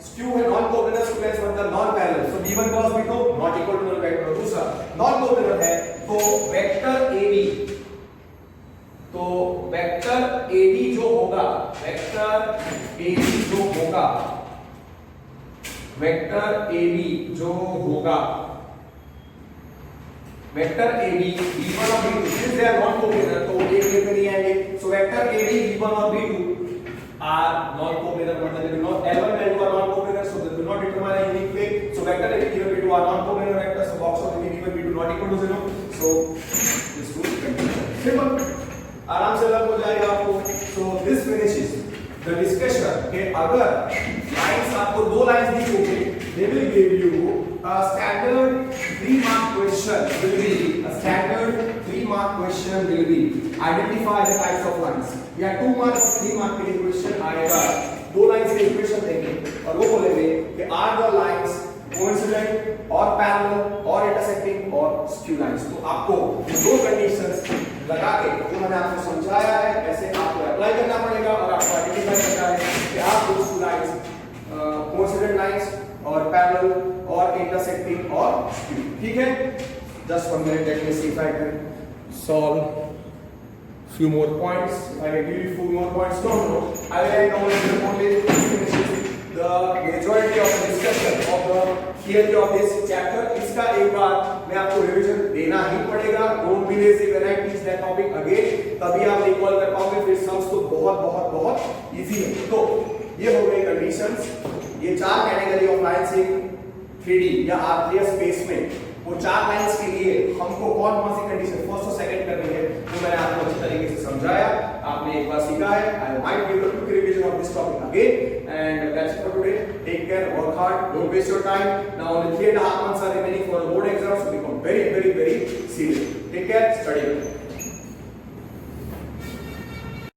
Skew है नॉन कोप्लेनर स्क्यू लाइंस मतलब non parallel. So B1 cross B2 not equal to null vector. दूसरा non coplanar है तो vector AB जो होगा वेक्टर AB B1 और B2 since they are non coplanar तो एक में नहीं आएंगे. सो वेक्टर AB B1 और B2 are non coplanar मतलब not L1 and L2 are non coplanar so they do not determine a unique way. So vector AB B1 B2 are non coplanar vectors. So box of AB B1 B2 not equal to 0. So this rule continues. Simple, आराम से लग हो जाएगा आपको. So this finishes the discussion कि अगर lines आपको दो लाइंस दी होगी they will give you a standard 3-mark question will be identify the types of lines. या 2 mark 3 mark के लिए क्वेश्चन आएगा दो लाइंस के इक्वेशन देंगे और वो बोलेंगे कि आर द लाइंस कोइंसिडेंट और पैरेलल और इंटरसेक्टिंग और स्क्यू लाइंस. तो आपको दो कंडीशंस लगा के जो मैंने आपको समझाया है ऐसे आपको अप्लाई करना पड़ेगा और आपको आइडेंटिफाई करना है कि आप दो स्क्यू लाइंस कोइंसिडेंट लाइंस और पैरेलल और इंटरसेक्टिंग और स्क्यू. ठीक है, just 1 minute let me see if I can solve few more points. If I can give you few more points, no I will only finish the majority of the discussion of the theory of this chapter. इसका एक बार मैं आपको revision देना ही पड़ेगा. Don't be lazy when I teach that topic again. तभी आप recall कर पाओगे. फिर सम्स तो बहुत इजी है. तो ये हो गई कंडीशंस. ये चार category of lines in 3D या आरपीएस स्पेस में वो चार लाइंस के लिए हमको कौन कौन सी कंडीशन फर्स्ट और सेकंड करनी है वो मैंने आपको अच्छी तरीके से समझाया. आपने एक बार सीखा है. I might give a quick revision of this topic again and that's it for today. Take care, work hard, don't waste your time. Now only 3.5 months are remaining for board